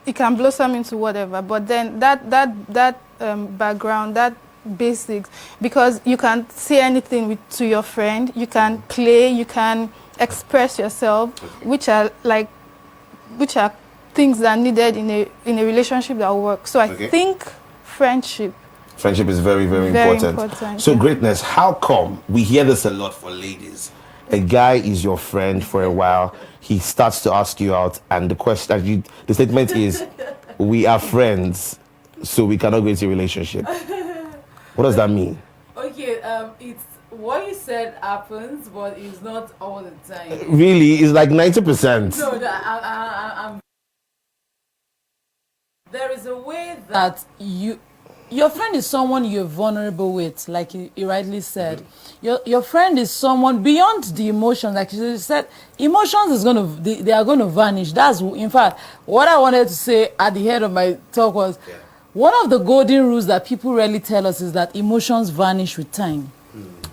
it can blossom into whatever. But then that background, that basics, because you can say anything to your friend, you can play, you can express yourself, which are things that are needed in a relationship that will work. So I think friendship is very, very important. So greatness, how come we hear this a lot for ladies? A guy is your friend for a while, he starts to ask you out, and the statement is, we are friends, so we cannot go into a relationship. What does that mean? Okay, it's what you said happens, but it's not all the time. Really? It's like 90%. No, I'm there is a way that your friend is someone you're vulnerable with, like you rightly said. Your friend is someone beyond the emotions, like you said. Emotions they are going to vanish. That's, in fact, what I wanted to say at the head of my talk was, one of the golden rules that people rarely tell us is that emotions vanish with time,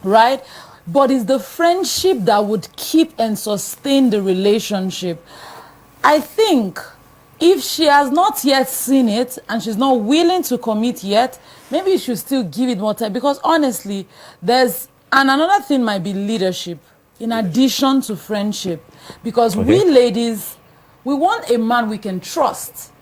right? But it's the friendship that would keep and sustain the relationship. I think if she has not yet seen it and she's not willing to commit yet, maybe you should still give it more time. Because honestly, another thing might be leadership in addition to friendship. Because we ladies, we want a man we can trust.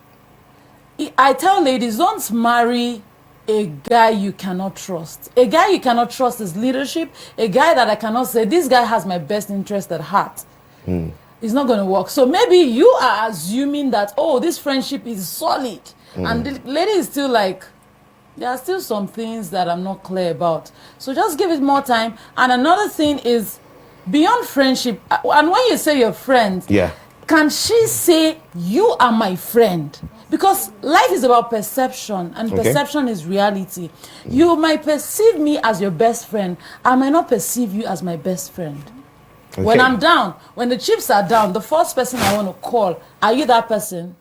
I tell ladies, don't marry a guy you cannot trust. A guy you cannot trust is leadership. A guy that I cannot say, this guy has my best interest at heart. It's not going to work. So maybe you are assuming that, oh, this friendship is solid. And the lady is still like, there are still some things that I'm not clear about. So just give it more time. And another thing is, beyond friendship, and when you say you're friends, can she say, you are my friend? Because life is about perception, and perception is reality. You might perceive me as your best friend. I might not perceive you as my best friend. When I'm down, when the chips are down, the first person I want to call, are you that person?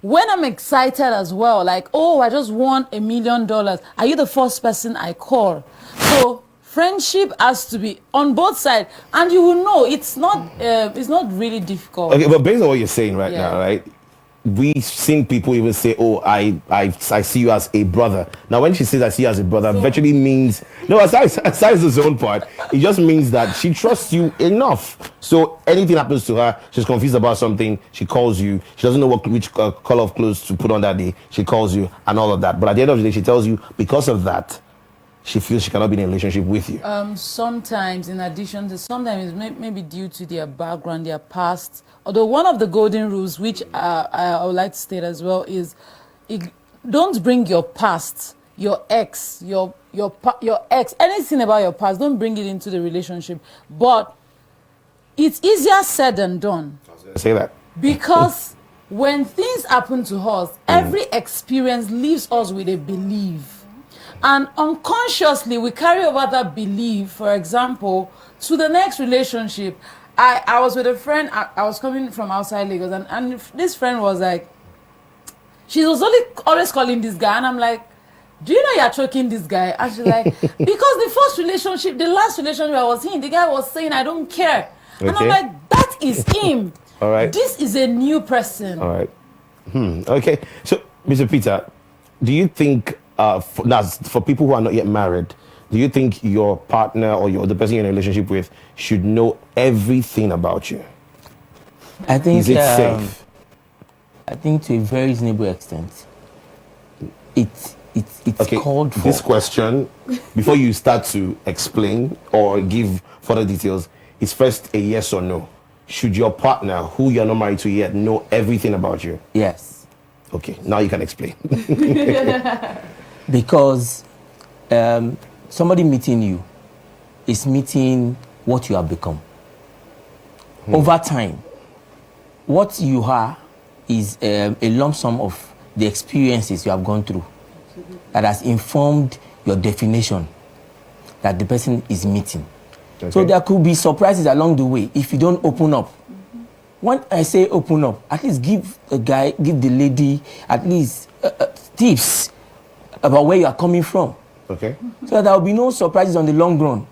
When I'm excited as well, like, oh, I just won $1 million, are you the first person I call? So friendship has to be on both sides, and you will know it's not really difficult. Okay, but based on what you're saying right now, right? We've seen people even say, oh, I see you as a brother. Now, when she says I see you as a brother, virtually means, no, aside the zone part, it just means that she trusts you enough. So anything happens to her, she's confused about something, she calls you. She doesn't know which color of clothes to put on that day, she calls you and all of that. But at the end of the day, she tells you because of that, she feels she cannot be in a relationship with you. Sometimes, in addition to, sometimes maybe due to their background, their past. Although one of the golden rules, which I would like to state as well, is don't bring your past, your ex, your ex, anything about your past, don't bring it into the relationship. But it's easier said than done. I was going to say that. Because when things happen to us, every experience leaves us with a belief. And unconsciously, we carry over that belief, for example, to the next relationship. I was with a friend, I was coming from outside Lagos, and this friend was like, she was always calling this guy, and I'm like, do you know you're choking this guy? And she's like, because the last relationship I was in, the guy was saying, I don't care. And I'm like, that is him. All right. This is a new person. All right. Okay. So, Mr. Peter, do you think, for people who are not yet married, do you think your partner or the person you're in a relationship with should know everything about you? I think, is it safe? I think to a very reasonable extent, it's called for. This question, before you start to explain or give further details, is first a yes or no. Should your partner, who you're not married to yet, know everything about you? Yes. Okay, now you can explain. Because somebody meeting you is meeting what you have become. Over time, what you are is a lump sum of the experiences you have gone through that has informed your definition that the person is meeting. So there could be surprises along the way if you don't open up. When I say open up, at least give the lady at least tips about where you are coming from. Okay. So that there will be no surprises on the long run.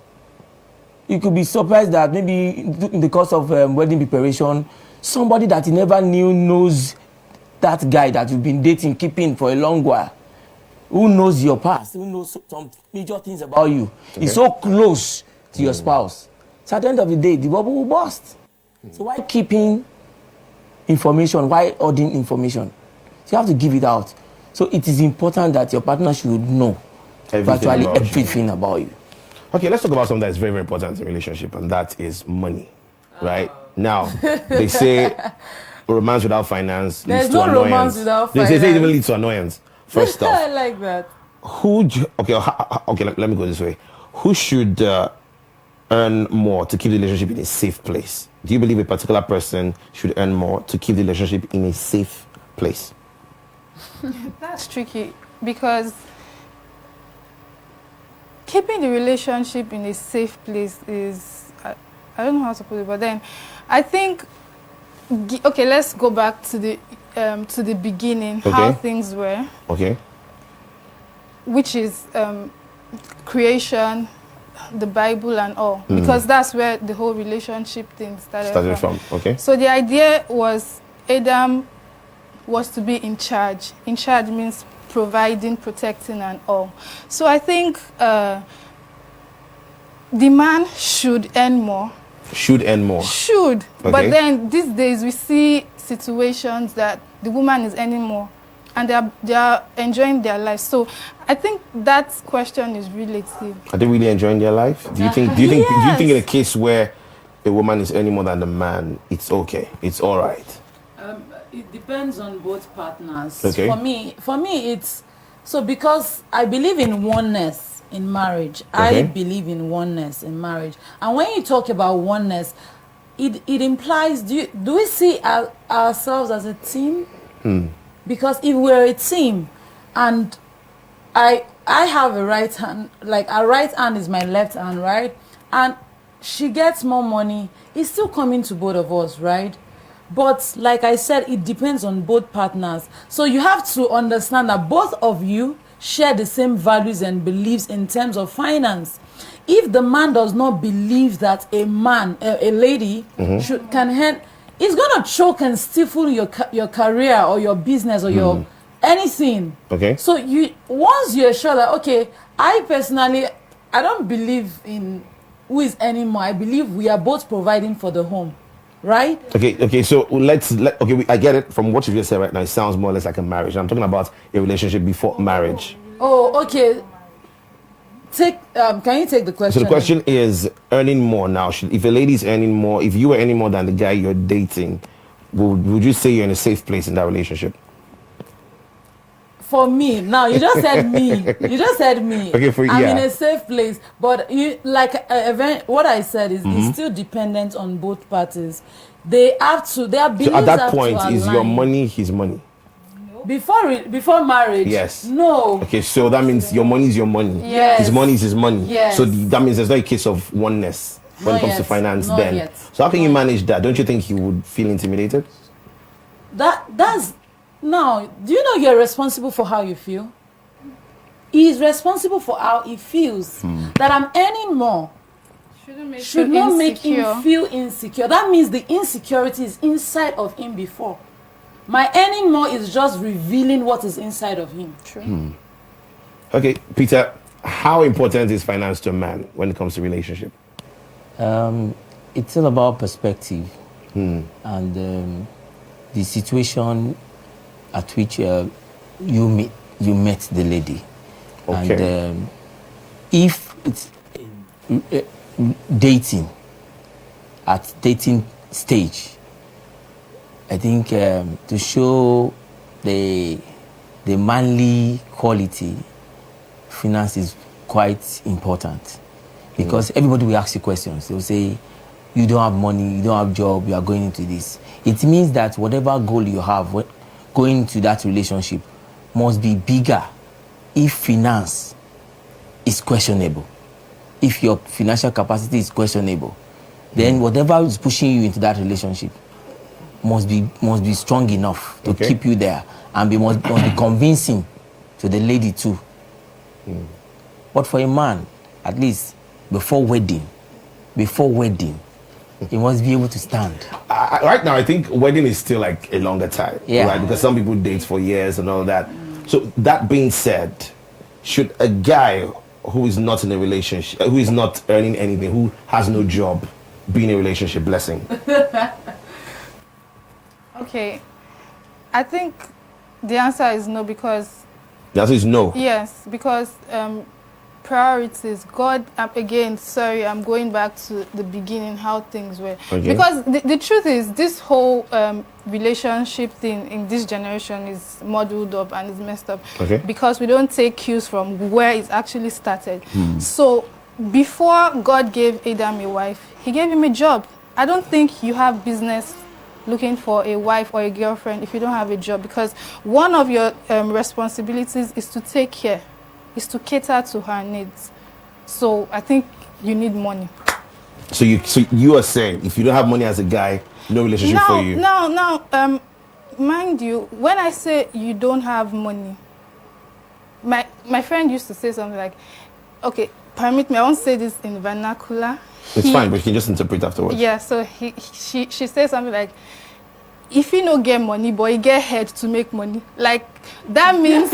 You could be surprised that maybe in the course of wedding preparation, somebody that you never knew knows that guy that you've been dating, keeping for a long while, who knows your past, who knows some major things about you, is so close to your spouse. So at the end of the day, the bubble will burst. So why keeping information? Why holding information? So you have to give it out. So it is important that your partner should know everything about you. Okay, let's talk about something that's very, very important in a relationship, and that is money. Right? Now, they say romance without finance leads to annoyance. There's no romance without finance. They say it even leads to annoyance. First off. I like that. Okay, let me go this way. Who should earn more to keep the relationship in a safe place? Do you believe a particular person should earn more to keep the relationship in a safe place? That's tricky because keeping the relationship in a safe place is, I don't know how to put it, but then I think, okay, let's go back to the beginning, how things were. Okay. Which is creation, the Bible and all, because that's where the whole relationship thing started from. Okay. So the idea was Adam was to be in charge. In charge means providing, protecting and all. So I think the man should earn more. Should earn more. Should. Okay. But then these days we see situations that the woman is earning more and they are enjoying their life. So I think that question is relative. Are they really enjoying their life? Do you think in a case where a woman is earning more than the man, it's okay, it's all right? It depends on both partners. Okay. For me, it's so because I believe in oneness in marriage. Okay. I believe in oneness in marriage. And when you talk about oneness, it implies do we see ourselves as a team? Because if we're a team, and I have a right hand, like our right hand is my left hand, right? And she gets more money, it's still coming to both of us, right? But like I said, it depends on both partners. So you have to understand that both of you share the same values and beliefs in terms of finance. If the man does not believe that a lady can handle, it's gonna choke and stifle your career or your business or your anything. Okay. So once you're sure that I personally don't believe in who is anymore. I believe we are both providing for the home. Right? Okay, so I get it from what you just said right now. It sounds more or less like a marriage. I'm talking about a relationship before marriage. Oh, okay. Can you take the question? So the question is earning more now. If a lady is earning more, if you were earning more than the guy you're dating, would you say you're in a safe place in that relationship? For me, now you just said me. You just said me. Okay, I'm in a safe place, but what I said is it's still dependent on both parties. They have to. Their beliefs. So at that point, is your money his money? Before marriage. Yes. No. Okay, so that means your money is your money. Yes. His money is his money. Yes. So that means there's no case of oneness when it comes to finance. Not then. Yet. So how can you manage that? Don't you think he would feel intimidated? No, do you know you're responsible for how you feel? He's responsible for how he feels. That I'm earning more should not make him feel insecure. That means the insecurity is inside of him before. My earning more is just revealing what is inside of him. True. Okay, Peter, how important is finance to a man when it comes to relationship? It's all about perspective and the situation at which you met the lady. Okay. And if it's dating, at dating stage, I think to show the manly quality, finance is quite important. Because everybody will ask you questions. They will say, you don't have money, you don't have job, you are going into this. It means that whatever goal you have going into that relationship must be bigger if finance is questionable. If your financial capacity is questionable, then whatever is pushing you into that relationship must be strong enough to keep you there and must be convincing to the lady too. But for a man, at least before wedding, He must be able to stand. Right now, I think wedding is still like a longer time. Yeah. Right? Because some people date for years and all that. So that being said, should a guy who is not in a relationship, who is not earning anything, who has no job, be in a relationship? Blessing. Okay. I think the answer is no, because... The answer is no. Yes, because priorities. God, again, sorry, I'm going back to the beginning, how things were. Okay. Because the truth is, this whole relationship thing in this generation is muddled up and is messed up. Okay. Because we don't take cues from where it actually started. So before God gave Adam a wife, he gave him a job. I don't think you have business looking for a wife or a girlfriend if you don't have a job, because one of your responsibilities is to take care, is to cater to her needs. So I think you need money. So you are saying if you don't have money as a guy, no relationship for you? No. Mind you, when I say you don't have money, my friend used to say something like, okay, permit me, I won't say this in vernacular. It's fine, but you can just interpret afterwards. Yeah, so she said something like, if you no get money, but he get head to make money. Like, that means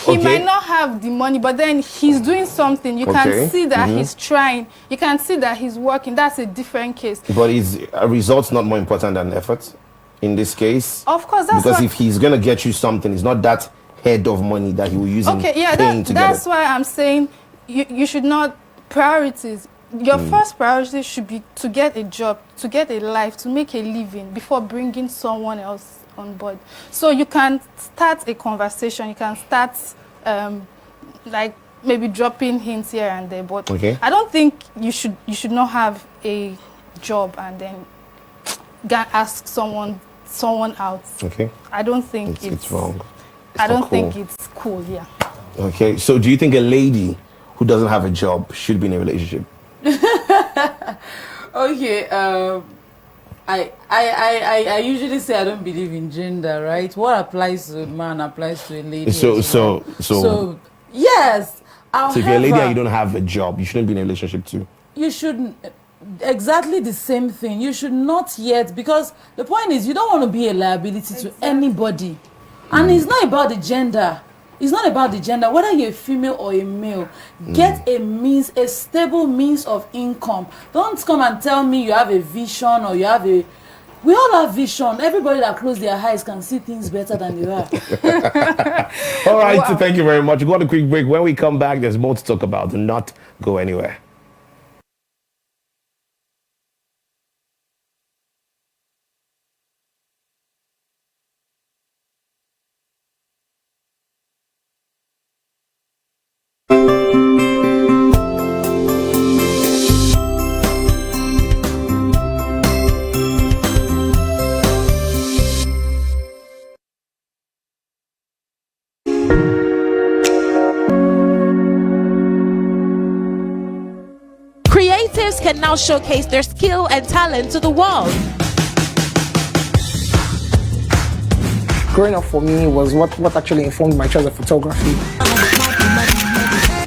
he might not have the money, but then he's doing something. You can see that he's trying. You can see that he's working. That's a different case. But is a results not more important than effort in this case? Of course, that's because if he's gonna get you something, it's not that head of money that he will use in paying to get that's it. why I'm saying you should not priorities. Your first priority should be to get a job, to get a life, to make a living before bringing someone else on board. So you can start a conversation. You can start like maybe dropping hints here and there. But I don't think you should not have a job and then go ask someone out. Okay. I don't think it's wrong. I don't think it's cool. Yeah. Okay. So do you think a lady who doesn't have a job should be in a relationship? Okay, I usually say I don't believe in gender, right? What applies to a man applies to a lady. So yes. However, so if you're a lady and you don't have a job, you shouldn't be in a relationship too. You shouldn't. Exactly the same thing. You should not yet, because the point is you don't want to be a liability to anybody, and it's not about the gender. It's not about the gender, whether you're a female or a male. Get a stable means of income. Don't come and tell me you have a vision or you have a... We all have vision. Everybody that close their eyes can see things better than you are. All right, so thank you very much. We've got a quick break. When we come back, there's more to talk about. Do not go anywhere. Creatives can now showcase their skill and talent to the world. Growing up for me was what actually informed my choice of photography.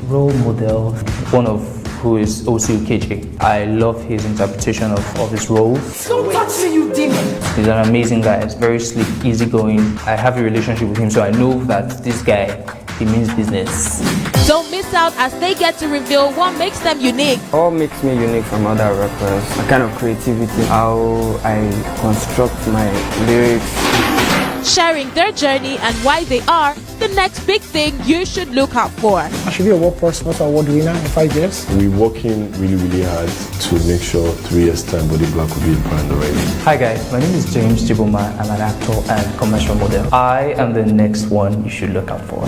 Role model, one of who is Osu KJ. I love his interpretation of his roles. Don't touch me, you demon! He's an amazing guy. He's very slick, easygoing. I have a relationship with him, so I know that this guy, he means business. Don't miss out as they get to reveal what makes them unique. What makes me unique from other rappers? A kind of creativity, how I construct my lyrics. Sharing their journey and why they are the next big thing you should look out for. I should be a World Sports Award winner in 5 years. We're working really hard to make sure 3 years time Body Black will be a brand already. Hi guys, my name is James Jiboma. I'm an actor and commercial model. I am the next one you should look out for.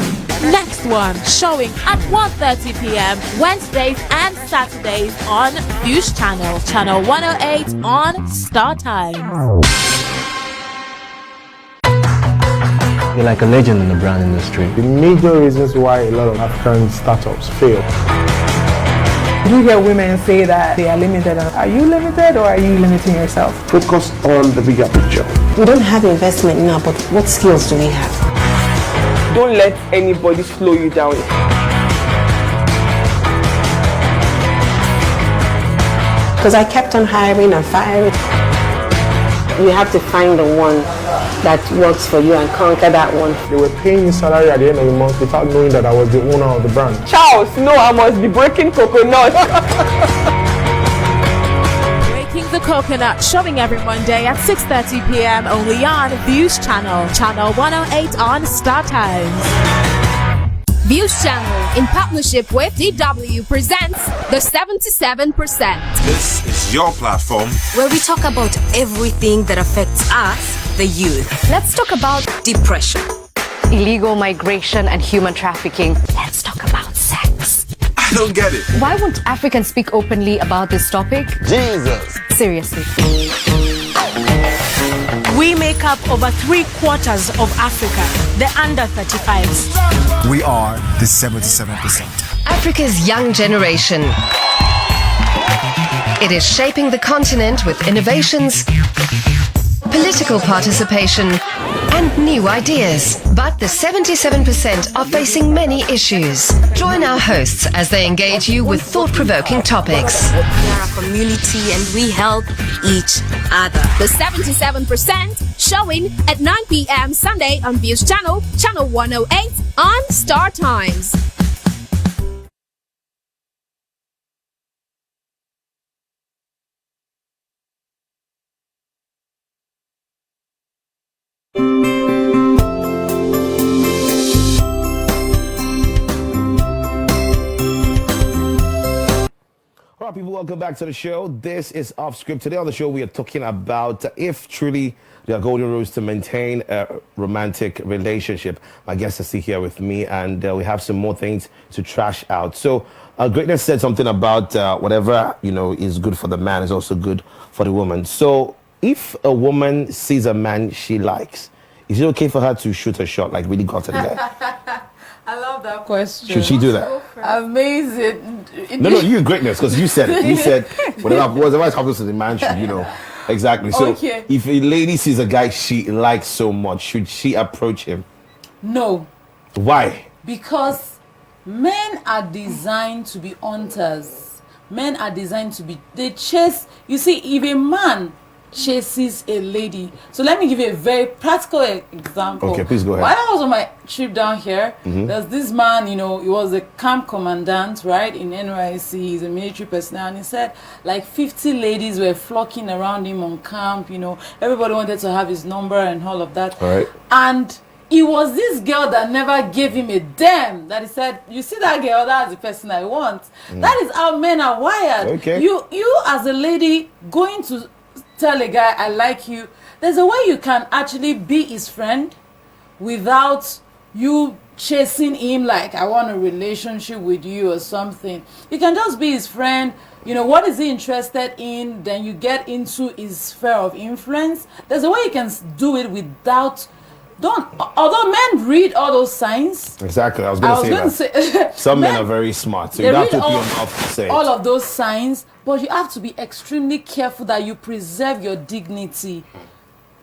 Next one, showing at 1:30 p.m. Wednesdays and Saturdays on Viewschannel, channel 108 on Star Time. You're like a legend in the brand industry. The major reasons why a lot of African startups fail. You hear women say that they are limited. Are you limited or are you limiting yourself? Focus on the bigger picture. We don't have investment now, but what skills do we have? Don't let anybody slow you down. Because I kept on hiring and firing. You have to find the one that works for you and conquer that one. They were paying me salary at the end of the month without knowing that I was the owner of the brand. Charles, no, I must be breaking coconut. Breaking the Coconut, showing every Monday at 6:30 p.m. only on Viewschannel, channel 108 on Star Times. Viewschannel, in partnership with DW, presents the 77%. This is your platform where we talk about everything that affects us, the youth. Let's talk about depression, illegal migration, and human trafficking. Let's talk about sex. I don't get it. Why won't Africans speak openly about this topic? Jesus. Seriously. We make up over 3/4 of Africa, the under 35s. We are the 77%. Africa's young generation. It is shaping the continent with innovations, political participation, and new ideas. But the 77% are facing many issues. Join our hosts as they engage you with thought-provoking topics. We are a community and we help each other. The 77%, showing at 9 p.m. Sunday on Viewschannel, channel 108 on Star Times. All right, people, welcome back to the show. This is Off Script. Today on the show, we are talking about if truly there are golden rules to maintain a romantic relationship. My guest is still here with me, and we have some more things to trash out. So, Greatness said something about whatever, is good for the man is also good for the woman. So, if a woman sees a man she likes, is it okay for her to shoot a shot, like really go to the guy? I love that question. Should she do that? Amazing. No, you Greatness, because you said it. You said whatever happens to the man should, exactly. So okay. If a lady sees a guy she likes so much, should she approach him? No. Why? Because men are designed to be hunters. Men are designed to be, they chase. You see, if a man chases a lady, so let me give you a very practical example. Okay, please go ahead. While I was on my trip down here, there's this man, he was a camp commandant, right, in NYC. He's a military personnel, and he said like 50 ladies were flocking around him on camp. Everybody wanted to have his number and all of that. All right. And it was this girl that never gave him a damn, that he said, you see that girl, that's the person I want. That is how men are wired. Okay. You as a lady going to tell a guy I like you, there's a way you can actually be his friend without you chasing him like I want a relationship with you or something. You can just be his friend. What is he interested in? Then you get into his sphere of influence. There's a way you can do it without. Although men read all those signs. Exactly, I was going to say some men are very smart, so you have to be enough to say all of those signs, but you have to be extremely careful that you preserve your dignity.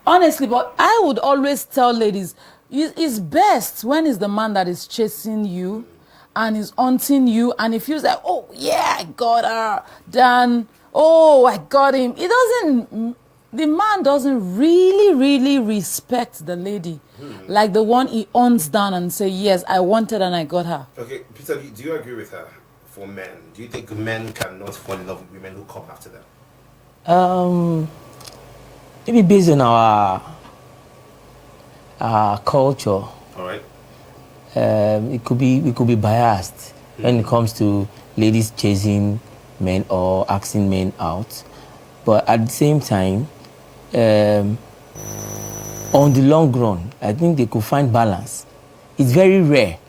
Honestly, but I would always tell ladies, it's best when it's the man that is chasing you and is hunting you, and it feels like, oh yeah, I got her, then I got him. The man doesn't really respect the lady like the one he hunts down and say, yes, I wanted and I got her. Okay, Peter, do you agree with her? For men, do you think men cannot fall in love with women who come after them? Maybe based on our culture. All right. We could be biased when it comes to ladies chasing men or asking men out, but at the same time, on the long run, I think they could find balance. It's very rare.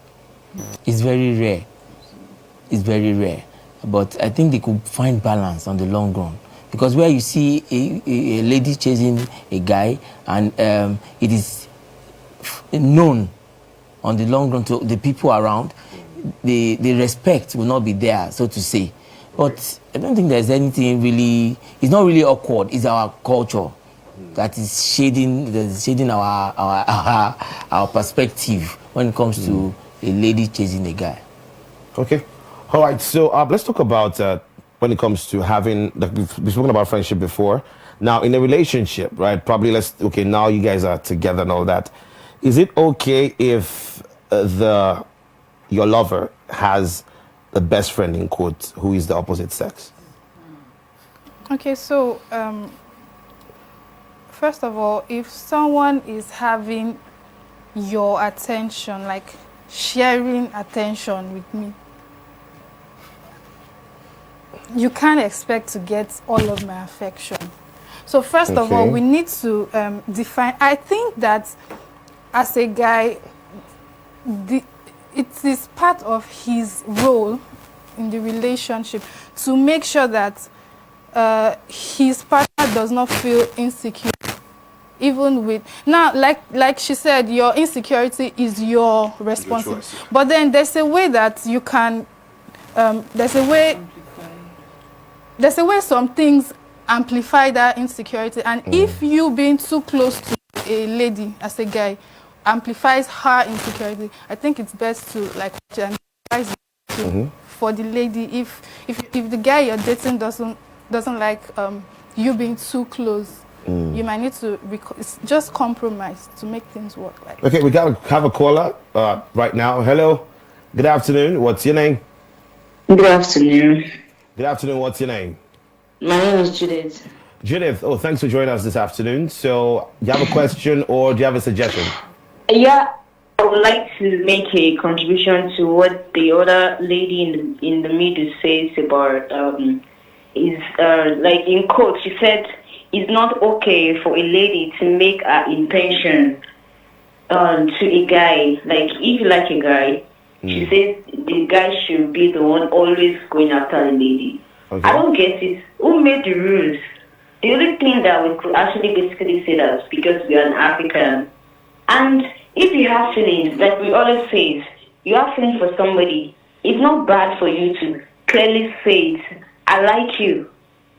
But I think they could find balance on the long run. Because where you see a lady chasing a guy, and it is known on the long run to the people around, the respect will not be there, so to say. But I don't think there's anything really, it's not really awkward. It's our culture that is shading our perspective when it comes to a lady chasing a guy. Okay. All right. So let's talk about when it comes to having, like we've spoken about friendship before. Now, in a relationship, right? Probably now you guys are together and all that. Is it okay if your lover has the best friend in quotes who is the opposite sex? Okay, so first of all, if someone is having your attention, like sharing attention with me, you can't expect to get all of my affection. So first of all, we need to define. I think that as a guy, it is part of his role in the relationship to make sure that his partner does not feel insecure. Even with now, like she said, your insecurity is your responsibility. But then there's a way that you can. There's a way some things amplify that insecurity, and if you being too close to a lady as a guy amplifies her insecurity, I think it's best to like for the lady. If the guy you're dating doesn't like you being too close, you might need to just compromise to make things work. Like okay, we gotta have a caller right now. Hello, good afternoon. What's your name? Good afternoon. Good afternoon. What's your name? My name is Judith. Judith, thanks for joining us this afternoon. So, do you have a question or do you have a suggestion? Yeah, I would like to make a contribution to what the other lady in the middle says about like in quotes, she said it's not okay for a lady to make an intention to a guy. Like if you like a guy, she says the guy should be the one always going after the lady. Okay. I don't get it. Who made the rules? The only thing that we could actually basically say that because we are an African, and if you have feelings, like we always say, you have feelings for somebody, it's not bad for you to clearly say it. I like you.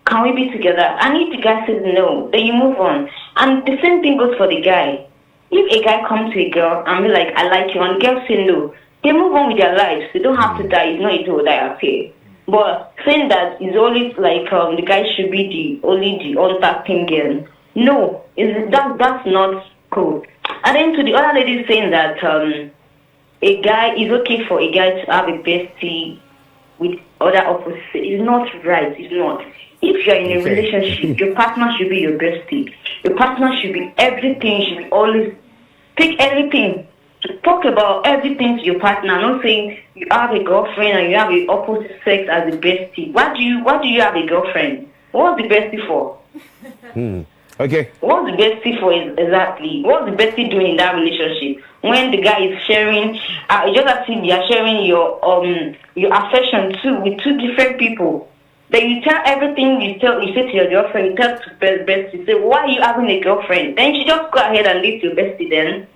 Can we be together? And if the guy says no, then you move on. And the same thing goes for the guy. If a guy comes to a girl and be like, I like you, and the girl say no, they move on with their lives. They don't have to die. It's not easy to die up here. But saying that is always like the guy should be the untapping girl. No, that's not cool. And then to the other lady saying that a guy is okay for a guy to have a bestie with other opposites. It's not right. It's not. If you're in a relationship, your partner should be your bestie. Your partner should be everything. Should be always pick everything. Talk about everything to your partner. Not saying you have a girlfriend and you have the opposite sex as a bestie. Why do you have a girlfriend? What's the bestie for? Okay. What's the bestie for exactly? What's the bestie doing in that relationship? When the guy is sharing, just as if you are sharing your affection with two different people. Then you tell everything you say to your girlfriend, you tell to bestie, say, why are you having a girlfriend? Then she just go ahead and leave your bestie then.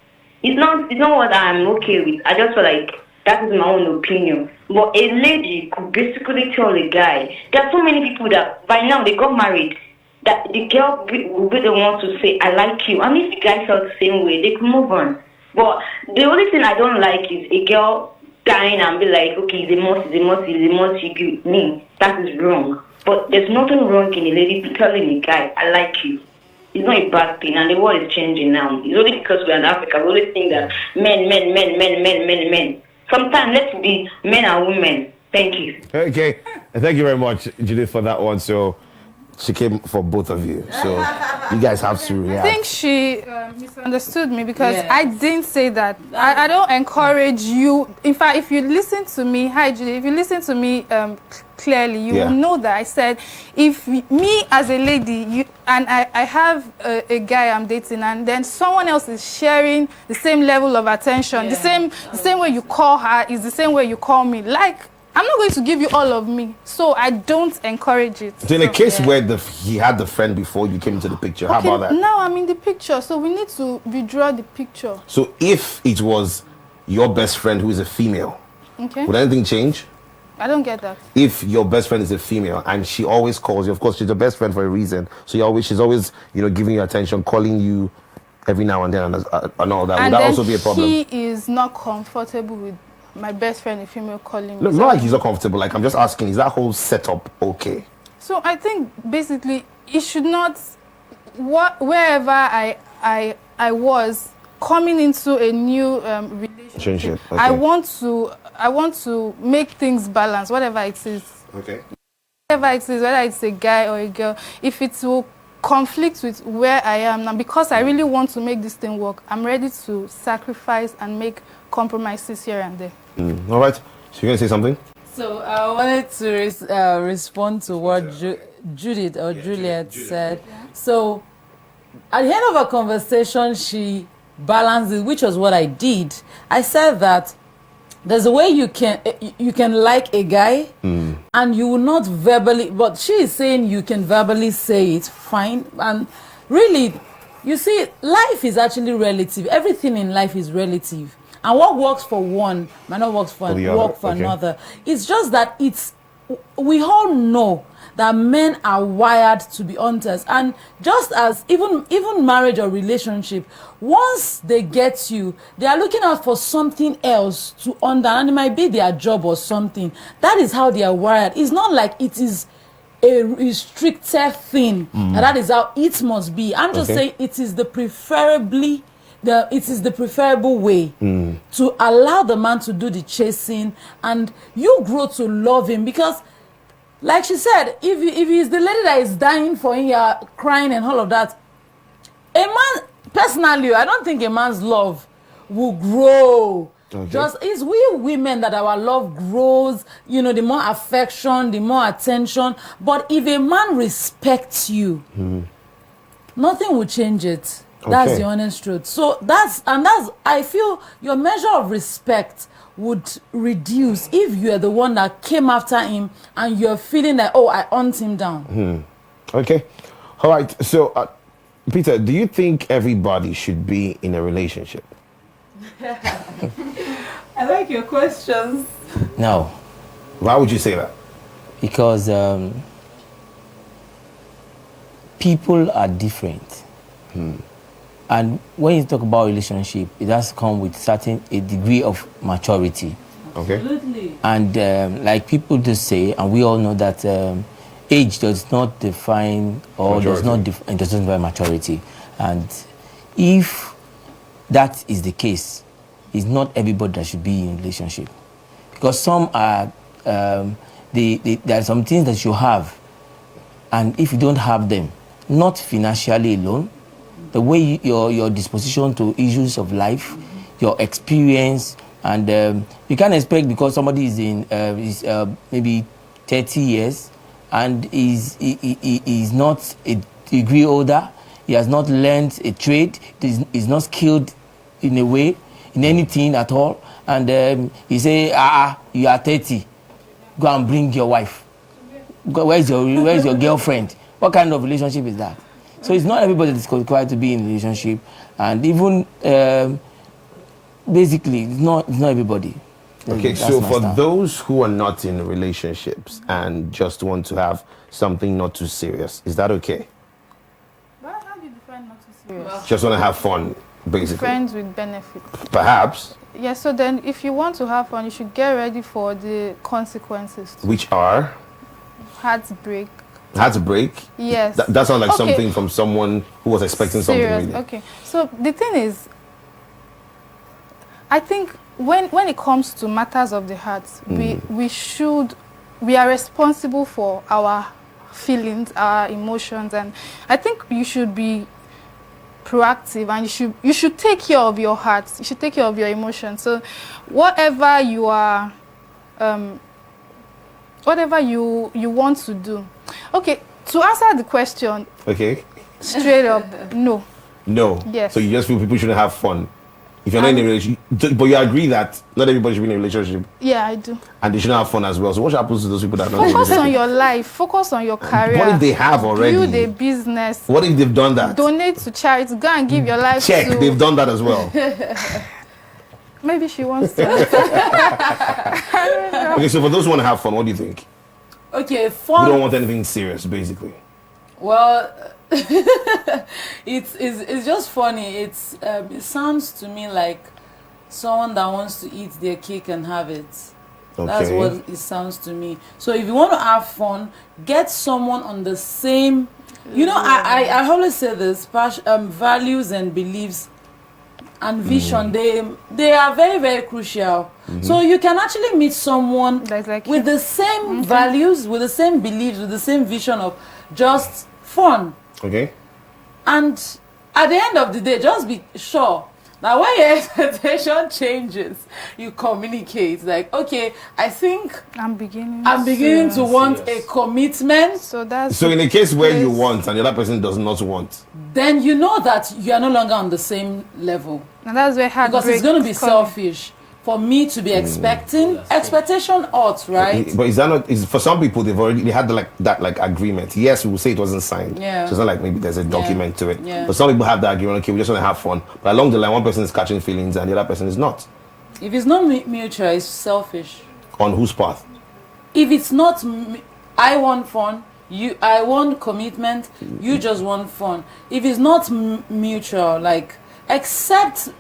It's not what I'm okay with. I just feel like that is my own opinion. But a lady could basically tell a guy. There are so many people that by now they got married. That the girl will be the one to say, I like you. And if the guy felt the same way, they could move on. But the only thing I don't like is a girl dying and be like, okay, it's a must, you give me. That is wrong. But there's nothing wrong in a lady telling a guy, I like you. It's not a bad thing, and the world is changing now. It's only because we're in Africa. We always think that men. Sometimes let's be men and women. Thank you. Okay. Thank you very much, Judith, for that one. So she came for both of you. So you guys have to react. I think she misunderstood me because I didn't say that. I don't encourage you. In fact, if you listen to me, hi Judy, if you listen to me clearly, you will know that I said, if me as a lady, I have a guy I'm dating, and then someone else is sharing the same level of attention, the same way you call her is the same way you call me. Like, I'm not going to give you all of me, so I don't encourage it. So in a case where he had the friend before you came into the picture, how about that? Now I'm in the picture, so we need to withdraw the picture. So if it was your best friend who is a female, would anything change? I don't get that. If your best friend is a female and she always calls you, of course she's your best friend for a reason, so she's always giving you attention, calling you every now and then and all that. And would that also be a problem? He is not comfortable with my best friend, a female, calling me. No, not like he's not comfortable. Like, I'm just asking, is that whole setup okay? So I think basically it should not, wherever I was coming into a new relationship, Okay. I want to make things balance, whatever it is. Okay. Whatever it is, whether it's a guy or a girl, if it will conflict with where I am now, because I really want to make this thing work, I'm ready to sacrifice and make compromises here and there. All right. So you're going to say something? So I wanted to respond to what Judith or Juliet said. So at the end of our conversation, she balanced it, which was what I did. I said that there's a way you can like a guy and you will not verbally, but she is saying you can verbally say it, fine. And really, you see, life is actually relative. Everything in life is relative. And what works for one might not work for another. It's just that we all know that men are wired to be hunters. And just as even marriage or relationship, once they get you, they are looking out for something else to under, and it might be their job or something. That is how they are wired. It's not like it is a restricted thing. That is how it must be. I'm just saying it is the preferable way to allow the man to do the chasing, and you grow to love him. Because like she said, if he's the lady that is dying for him, you're crying and all of that, a man, personally, I don't think a man's love will grow. Just it's we women that our love grows, the more affection, the more attention. But if a man respects you, nothing will change it. That's the honest truth. So that's I feel your measure of respect would reduce if you're the one that came after him and you're feeling like, oh, I hunt him down. Okay. All right. So, Peter, do you think everybody should be in a relationship? I like your questions. No. Why would you say that? Because people are different. And when you talk about relationship, it has to come with a degree of maturity. Okay. Absolutely. And like people just say, and we all know that age does not define or doesn't define maturity. And if that is the case, it's not everybody that should be in a relationship. Because some are, there are some things that you have, and if you don't have them, not financially alone, the way your disposition to issues of life, your experience, and you can't expect because somebody is in maybe 30 years and is not a degree older, he has not learned a trade, is not skilled in a way, in anything at all, and he say, you are 30, go and bring your wife. Where's your girlfriend? What kind of relationship is that? So it's not everybody that's required to be in a relationship, and even basically, it's not everybody. Okay, so for those who are not in relationships and just want to have something not too serious, is that okay? Well, how do you define not too serious? Just want to have fun, basically. Friends with benefit. Perhaps. Yeah, so then if you want to have fun, you should get ready for the consequences. Which are? Heartbreak. Heartbreak? Yes. That sounds like something from someone who was expecting something. Really. Okay, so the thing is, I think when it comes to matters of the heart, we are responsible for our feelings, our emotions, and I think you should be proactive, and you should take care of your heart. You should take care of your emotions. So whatever you are, whatever you want to do. Okay, to answer the question. Okay. Straight up, no. No. Yes. So you just feel people shouldn't have fun. If you're not in a relationship, but you agree that not everybody should be in a relationship. Yeah, I do. And they shouldn't have fun as well. So what happens to those people that are not in a Focus relationship? on your life. Focus on your career. What if they have already? Build a business. What if they've done that? Donate to charity. Go and give your life Check. to... They've done that as well. Maybe she wants to. Okay, so for those who want to have fun, what do you think? Okay, fun. We don't want anything serious, basically. Well, it's just funny. It sounds to me like someone that wants to eat their cake and have it. Okay. That's what it sounds to me. So if you want to have fun, get someone on the same. You know, I always say this: values and beliefs and vision. They are very, very crucial. So you can actually meet someone with the same values, with the same beliefs, with the same vision of just fun. Okay. And at the end of the day, just be sure that when your expectation changes, you communicate. Like, okay, I think I'm beginning to want a commitment. So in a case where you want and the other person does not want, then you know that you are no longer on the same level. And that's where because it's going to be selfish for me to be expecting. Expectation ought, right? But is that not? Is for some people they had that agreement. Yes, we will say it wasn't signed. Yeah. So it's not like maybe there's a document to it. Yeah. But some people have that agreement. Okay, we just want to have fun. But along the line, one person is catching feelings and the other person is not. If it's not mutual, it's selfish. On whose path? If it's not, I want fun. I want commitment. You just want fun. If it's not mutual, like except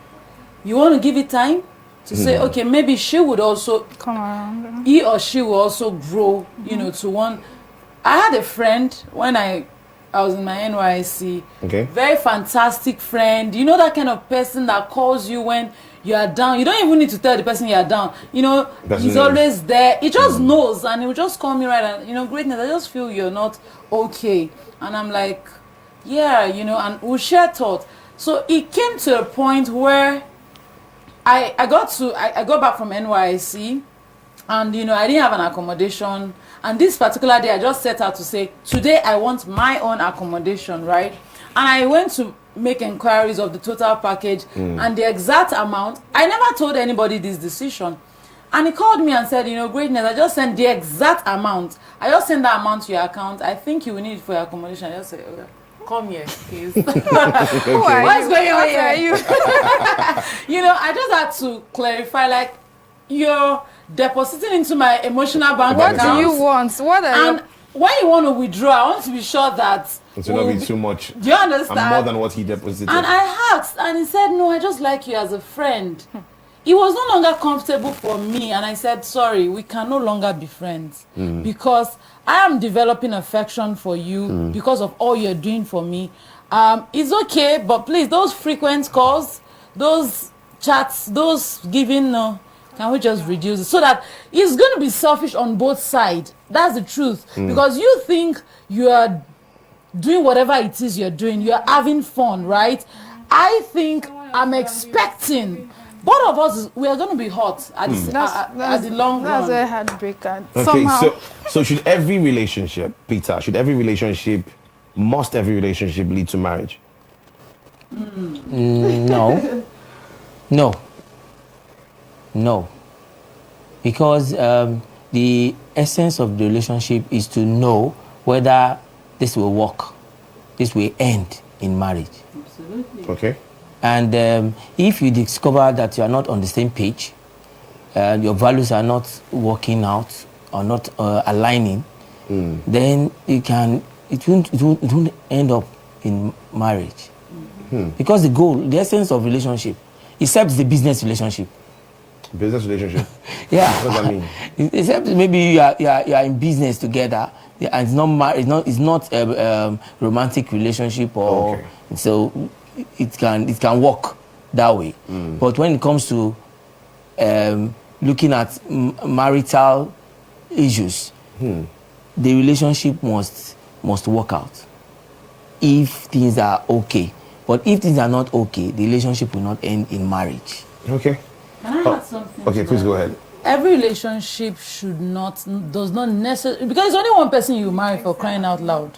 you want to give it time. To say, okay, maybe she would also come around. He or she will also grow, you know, to one. I had a friend when I was in my NYC. Okay. Very fantastic friend. You know that kind of person that calls you when you are down. You don't even need to tell the person you are down. You know, he's always there. He just knows, and he will just call me right and, you know, greatness, I just feel you're not okay. And I'm like, yeah, you know, and we'll share thoughts. So it came to a point where I got back from NYC, and you know I didn't have an accommodation, and this particular day I just set out to say today I want my own accommodation, right? And I went to make inquiries of the total package and the exact amount. I never told anybody this decision, and he called me and said, you know, greatness, I just sent the exact amount. I just sent that amount to your account. I think you will need it for your accommodation. I just said, okay. Come here, please. What's going on here? You know, I just had to clarify, like, you're depositing into my emotional bank account. What do you want? What are and when you want to withdraw, I want to be sure that it will not be too much. Do you understand? And more than what he deposited. And I asked, and he said, no, I just like you as a friend. It was no longer comfortable for me, and I said, sorry, we can no longer be friends because I am developing affection for you because of all you're doing for me. It's okay, but please, those frequent calls, those chats, those giving, can we just reduce it? So that it's going to be selfish on both sides. That's the truth. Because you think you are doing whatever it is you're doing, you're having fun, right? I think I'm expecting both of us, we are going to be hot at the long run. That's a heartbreak. Okay, somehow. so should every relationship, Peter, must every relationship lead to marriage? No. No. Because the essence of the relationship is to know whether this will work, this will end in marriage. Absolutely. Okay. And if you discover that you are not on the same page, your values are not working out or not aligning, then it won't end up in marriage. Because the essence of relationship, except the business relationship. Business relationship? Yeah. What does that mean? Except maybe you are in business together, and it's not a romantic relationship, or so it can work that way. But when it comes to looking at marital issues, the relationship must work out if things are okay. But if things are not okay, the relationship will not end in marriage. Okay. Can I add something? Okay, please go ahead. Every relationship does not necessarily, because it's only one person you marry, for crying out loud.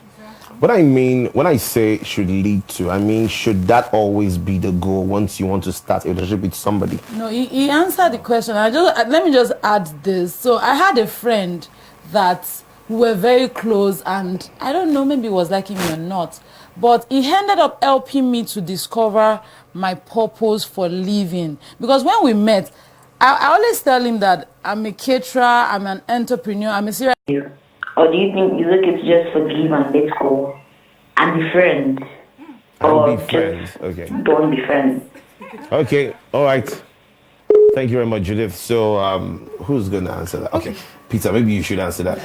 What I mean, when I say should lead to, I mean, should that always be the goal once you want to start a relationship with somebody? No, he answered the question. Let me just add this. So I had a friend that we were very close, and I don't know, maybe it was liking me or not, but he ended up helping me to discover my purpose for living. Because when we met, I always tell him that I'm a caterer, I'm an entrepreneur, I'm a serious... Or do you think it's okay to just forgive and let go and be friends? And be friends, okay. Don't be friends. Okay, all right. Thank you very much, Judith. So, who's going to answer that? Okay, Peter, maybe you should answer that.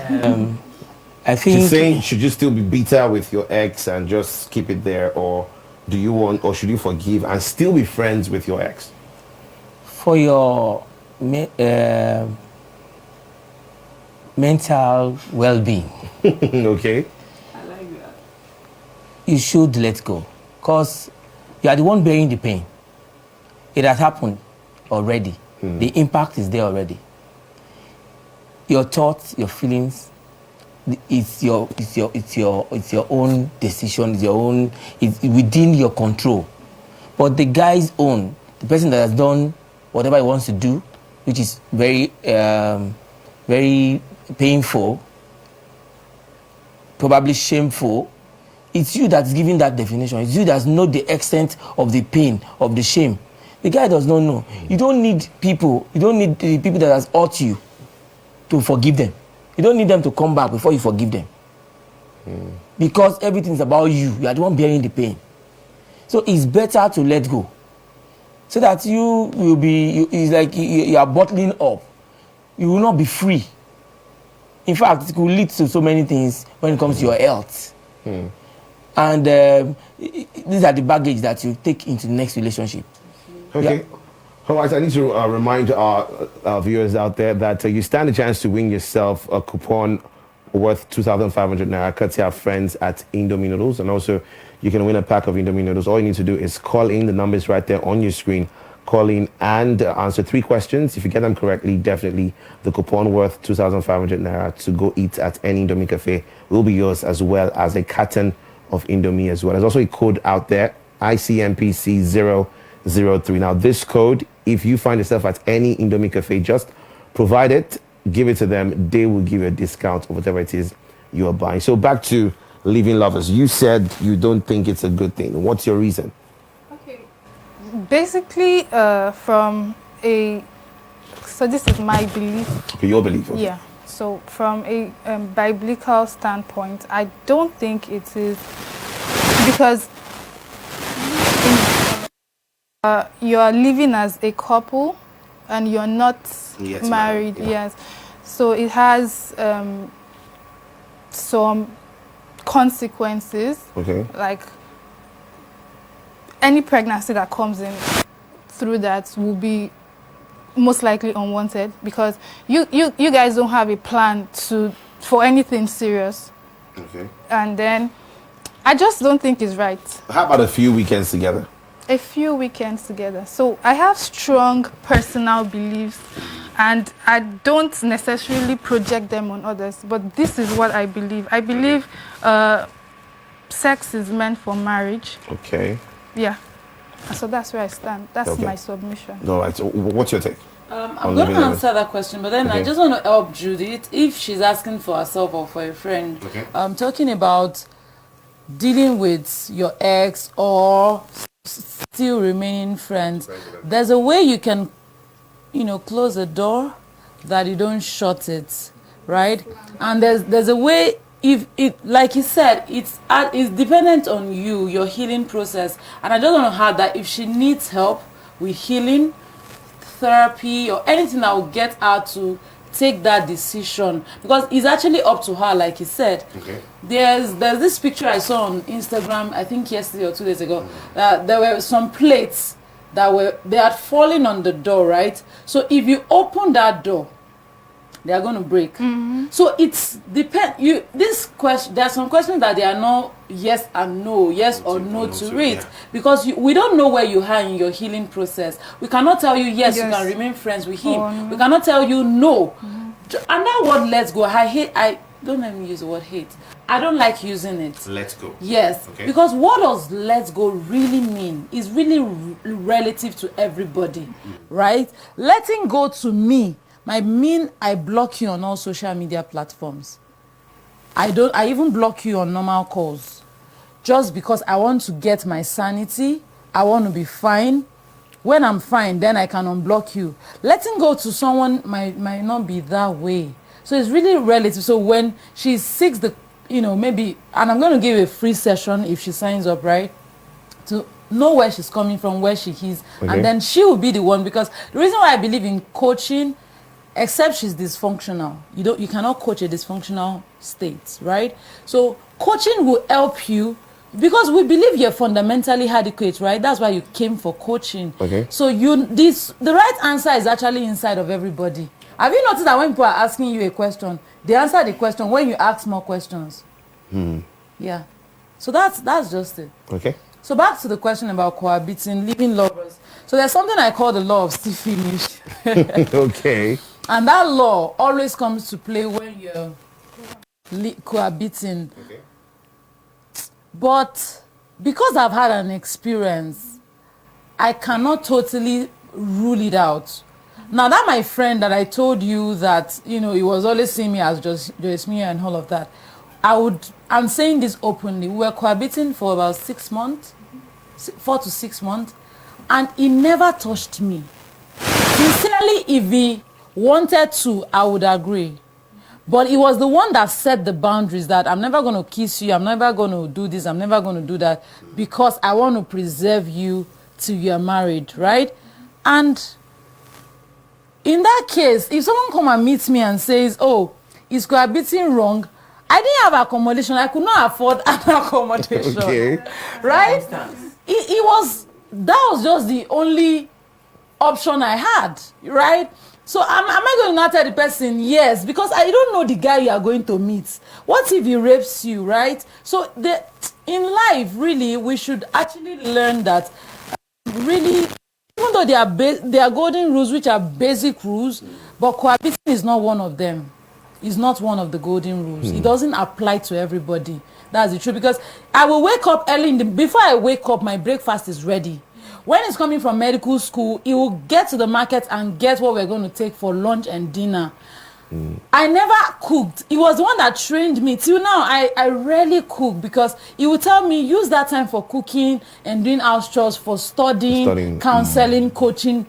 I think she's saying, should you still be bitter with your ex and just keep it there, or do you want, or should you forgive and still be friends with your ex? For your mental well-being, okay, I like that. You should let go, because you are the one bearing the pain. It has happened already. The impact is there already. Your thoughts, your feelings, it's your own decision. It's your own. It's within your control. But the guy's own, the person that has done whatever he wants to do, which is very, very painful, probably shameful. It's you that's giving that definition. It's you that knows the extent of the pain, of the shame. The guy does not know. You don't need people. You don't need the people that has hurt you to forgive them. You don't need them to come back before you forgive them. Because everything is about you. You are the one bearing the pain. So it's better to let go. So that you will be, it's like you are bottling up. You will not be free. In fact, it could lead to so many things when it comes to your health. And these are the baggage that you take into the next relationship. Okay. Yeah. All right, I need to remind our viewers out there that you stand a chance to win yourself a coupon worth 2,500 naira, courtesy our friends at Indomie Noodles. And also, you can win a pack of Indomie Noodles. All you need to do is call in. The numbers right there on your screen. Call in and answer 3 questions. If you get them correctly, definitely the coupon worth 2,500 naira to go eat at any Indomie cafe will be yours, as well as a carton of Indomie as well. There's also a code out there, ICMPC003. Now, this code, if you find yourself at any Indomie cafe, just provide it, give it to them. They will give you a discount of whatever it is you are buying. So back to leaving lovers. You said you don't think it's a good thing. What's your reason? Okay. Basically, so this is my belief. Okay, your belief. Okay. Yeah. So from a biblical standpoint, I don't think it is, because you are living as a couple and you're not married. Yeah. Yes. So it has some consequences. Okay. Like any pregnancy that comes in through that will be most likely unwanted, because you guys don't have a plan for anything serious. Okay. And then I just don't think it's right. How about a few weekends together? A few weekends together. So I have strong personal beliefs, and I don't necessarily project them on others, but this is what I believe. I believe sex is meant for marriage. Okay. Yeah. So that's where I stand. That's my submission. All right. So what's your take? I'm going to answer that question, but then I just want to help Judith if she's asking for herself or for a friend. Okay. I'm talking about dealing with your ex or still remaining friends. There's a way you can, close a door that you don't shut it, right? And there's a way. If it, like you said, it's dependent on you, your healing process. And I just want to add that if she needs help with healing, therapy, or anything that will get her to take that decision, because it's actually up to her, like you said. Okay. There's this picture I saw on Instagram, I think yesterday or 2 days ago, that there were some plates that they had fallen on the door, right? So if you open that door, they are going to break. So it's this question, there are some questions that they are not yes and no, yes or no to it, because we don't know where you are in your healing process. We cannot tell you yes, you can remain friends with him. We cannot tell you no. And that word let's go, I don't let me use the word hate. I don't like using it. Let's go. Yes. Okay. Because what does let's go really mean? Is really relative to everybody, right? Letting go to me might mean I block you on all social media platforms. I even block you on normal calls. Just because I want to get my sanity, I want to be fine. When I'm fine, then I can unblock you. Letting go to someone might not be that way. So it's really relative. So when she seeks maybe, and I'm going to give a free session if she signs up, right? To know where she's coming from, where she is, Okay. and then she will be the one. Because the reason why I believe in coaching, except she's dysfunctional, you cannot coach a dysfunctional state, right? So coaching will help you because we believe you're fundamentally adequate, right? That's why you came for coaching. Okay. So the right answer is actually inside of everybody. Have you noticed that when people are asking you a question, they answer the question when you ask more questions? Yeah. So that's just it. Okay. So back to the question about cohabiting, living lovers. So there's something I call the law of still finish. Okay. And that law always comes to play when you're cohabiting. Okay. But because I've had an experience, I cannot totally rule it out. Now that my friend that I told you that, he was always seeing me as just me and all of that, I'm saying this openly. We were cohabiting for about 6 months, 4 to 6 months, and he never touched me. Sincerely, if he wanted to, I would agree. But he was the one that set the boundaries that I'm never going to kiss you, I'm never going to do this, I'm never going to do that, because I want to preserve you till you're married, right? And in that case, if someone come and meets me and says, oh, is cohabiting wrong? I didn't have accommodation. I could not afford an accommodation. Okay. Right? That was just the only option I had, right? So am I going to not tell the person yes? Because I don't know the guy you are going to meet. What if he rapes you, right? So in life, really, we should actually learn that really, even though there are golden rules, which are basic rules, but cohabiting is not one of them. It's not one of the golden rules. It doesn't apply to everybody. That's the truth. Because I will wake up early before I wake up, my breakfast is ready. When it's coming from medical school, he will get to the market and get what we're going to take for lunch and dinner. I never cooked. He was the one that trained me. Till now, I rarely cook because he would tell me, use that time for cooking and doing house chores, for studying. Counseling, coaching.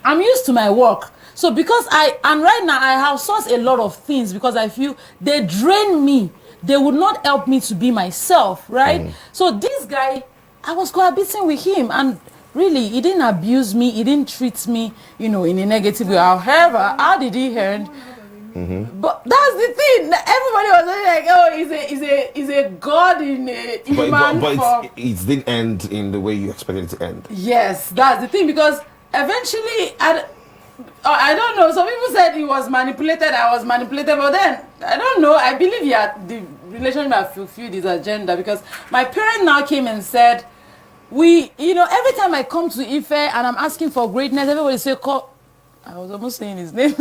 I'm used to my work. So because and right now I have sourced a lot of things because I feel they drain me. They would not help me to be myself, right? So this guy, I was cohabiting with him and really, he didn't abuse me. He didn't treat me, in a negative way. However, how did he earn? But that's the thing. Everybody was like, "Oh, he's a god in a human form." But it didn't end in the way you expected it to end. Yes, that's the thing because eventually, I don't know. Some people said he was manipulated. I was manipulated, but then I don't know. I believe the relationship had fulfilled his agenda because my parent now came and said, every time I come to Ife and I'm asking for greatness, everybody say, I was almost saying his name.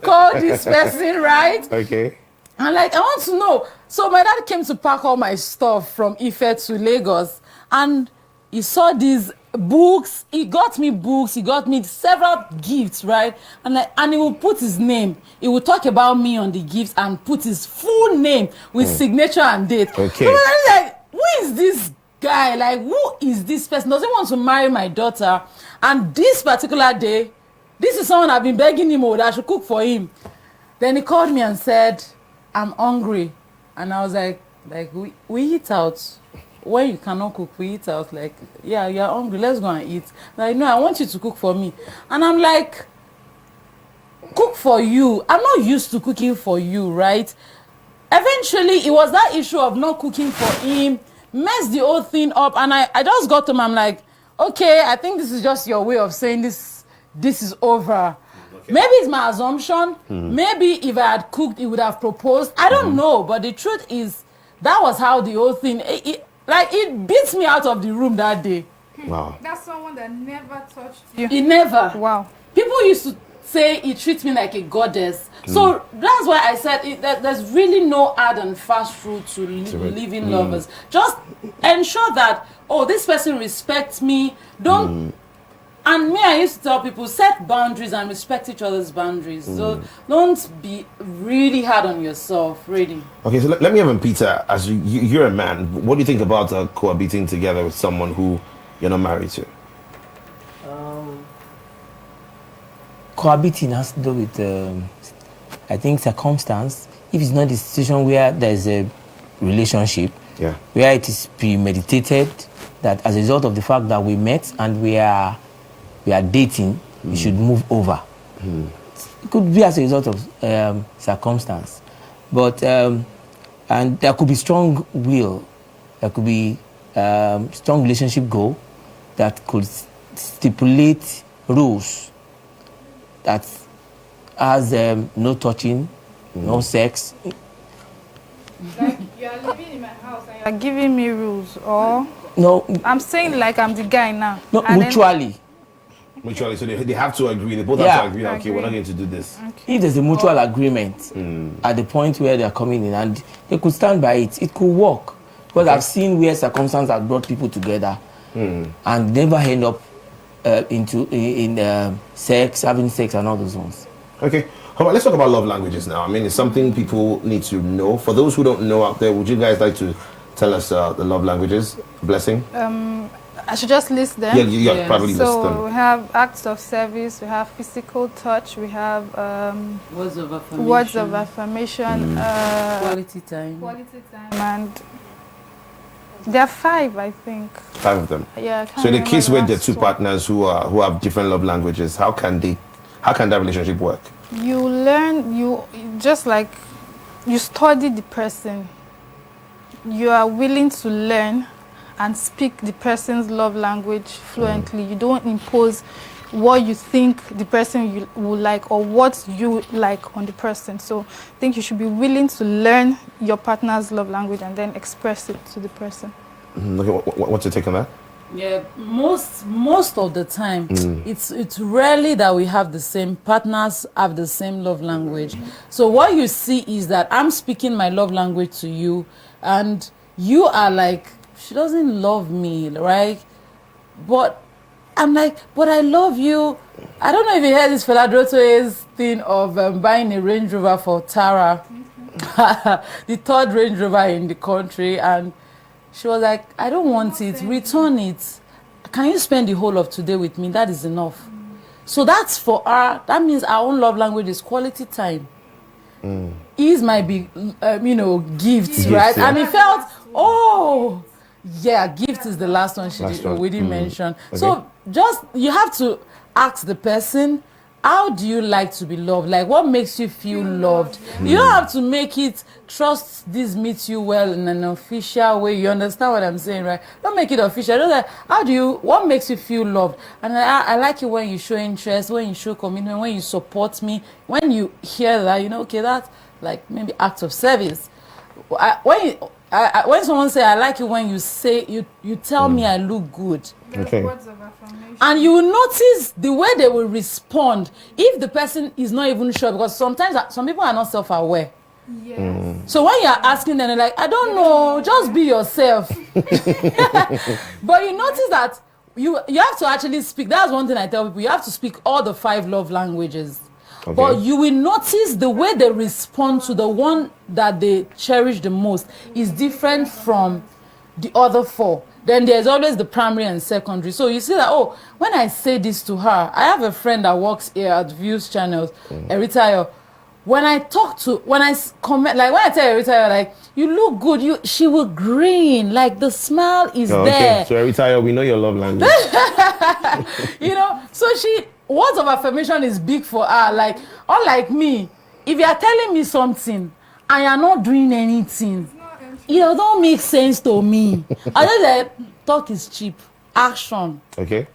Call this person, right? Okay. And I want to know. So my dad came to pack all my stuff from Ife to Lagos, and he saw these books. He got me books. He got me several gifts, right? And he will put his name. He will talk about me on the gifts and put his full name with signature and date. Okay. So I was like, who is this guy? Like, who is this person? Does he want to marry my daughter? And this particular day, this is someone I've been begging him that I should cook for him. Then he called me and said, I'm hungry. And I was like we eat out. When you cannot cook, we eat out. Like, yeah, you're hungry, let's go and eat. Like, no, I want you to cook for me. And I'm like, cook for you? I'm not used to cooking for you, right? Eventually, it was that issue of not cooking for him, messed the whole thing up. And I just got to him, I'm like, okay, I think this is just your way of saying this is over. Okay. Maybe it's my assumption. Maybe if I had cooked, he would have proposed. I don't know. But the truth is, that was how the whole thing, it beats me out of the room that day. Wow. That's someone that never touched you. He never. Wow. People used to say he treats me like a goddess. So that's why I said that there's really no hard and fast rule to living lovers. Just ensure that, this person respects me. Don't. And me, I used to tell people, set boundaries and respect each other's boundaries. So don't be really hard on yourself, really. Okay, so let me have Peter, as you're a man, what do you think about cohabiting together with someone who you're not married to? Cohabiting has to do with, I think, circumstance. If it's not a situation where there's a relationship, where it is premeditated, that as a result of the fact that we met and we are dating, we should move over. It could be as a result of circumstance, but and there could be strong will, there could be strong relationship goal that could stipulate rules that has no touching, no sex. Like you are living in my house and you are giving me rules, or no, I'm saying like I'm the guy now. No, mutually. Mutually, so they have to agree. They both have to agree. Okay, we're not going to do this. If there's a mutual agreement at the point where they are coming in and they could stand by it, it could work. Because I've seen where circumstances have brought people together and never end up in sex, having sex, and all those ones. Okay. Let's talk about love languages now. I mean, it's something people need to know. For those who don't know out there, would you guys like to tell us the love languages? Blessing? I should just list them. Yeah, probably list them. So we have acts of service, we have physical touch, we have words of affirmation, quality time, and there are 5, I think. 5 of them. Yeah. So in the case where there are 2 partners who have different love languages, how can that relationship work? You learn, just like you study the person. You are willing to learn and speak the person's love language fluently. You don't impose what you think the person will like or what you like on the person. So I think you should be willing to learn your partner's love language and then express it to the person. Okay, what's your take on that? Yeah, most of the time, it's rarely that we have the same partners have the same love language. So what you see is that I'm speaking my love language to you, and you are like, she doesn't love me, right? But I'm like, but I love you. I don't know if you heard this Fela Drotoe's thing of buying a Range Rover for Tara, the 3rd Range Rover in the country, and she was like, I don't want it, return it. Can you spend the whole of today with me? That is enough. So that's for her. That means our own love language is quality time. His might be, gifts, right? Yeah. And he felt, gift is the last one we didn't mention. Okay. So you have to ask the person, how do you like to be loved? Like, what makes you feel loved? You don't have to make it, trust this meets you well in an official way. You understand what I'm saying, right? Don't make it official. Just like, what makes you feel loved? And I like it when you show interest, when you show commitment, when you support me, when you hear that, okay, that's like maybe act of service. When someone say, I like it when you say, you tell me I look good. Okay. And you will notice the way they will respond if the person is not even sure, because sometimes some people are not self-aware. Yes. So when you're asking them, they're like, I don't know, just be yourself. But you notice that you have to actually speak. That's one thing I tell people. You have to speak all the 5 love languages. Okay. But you will notice the way they respond to the one that they cherish the most is different from the other 4. Then there's always the primary and secondary. So you see that, when I say this to her, I have a friend that works here at Viewschannel, Eritayo. When I tell Eritayo, like, you look good, she will grin, like the smile is there. So Eritayo, we know your love language. So words of affirmation is big for her. Like, unlike me, if you are telling me something and you're not doing anything, it don't make sense to me. I just like, talk is cheap. Action. Okay.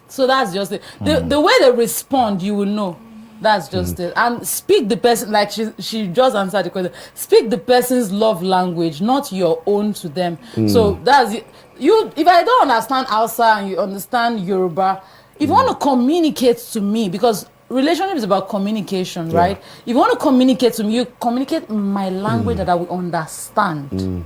So that's just it. The way they respond, you will know. That's just it. And speak the person, like she just answered the question. Speak the person's love language, not your own to them. So that's it. If I don't understand Hausa and you understand Yoruba, if you want to communicate to me, because relationship is about communication, right? If you want to communicate to me, you communicate my language that I will understand.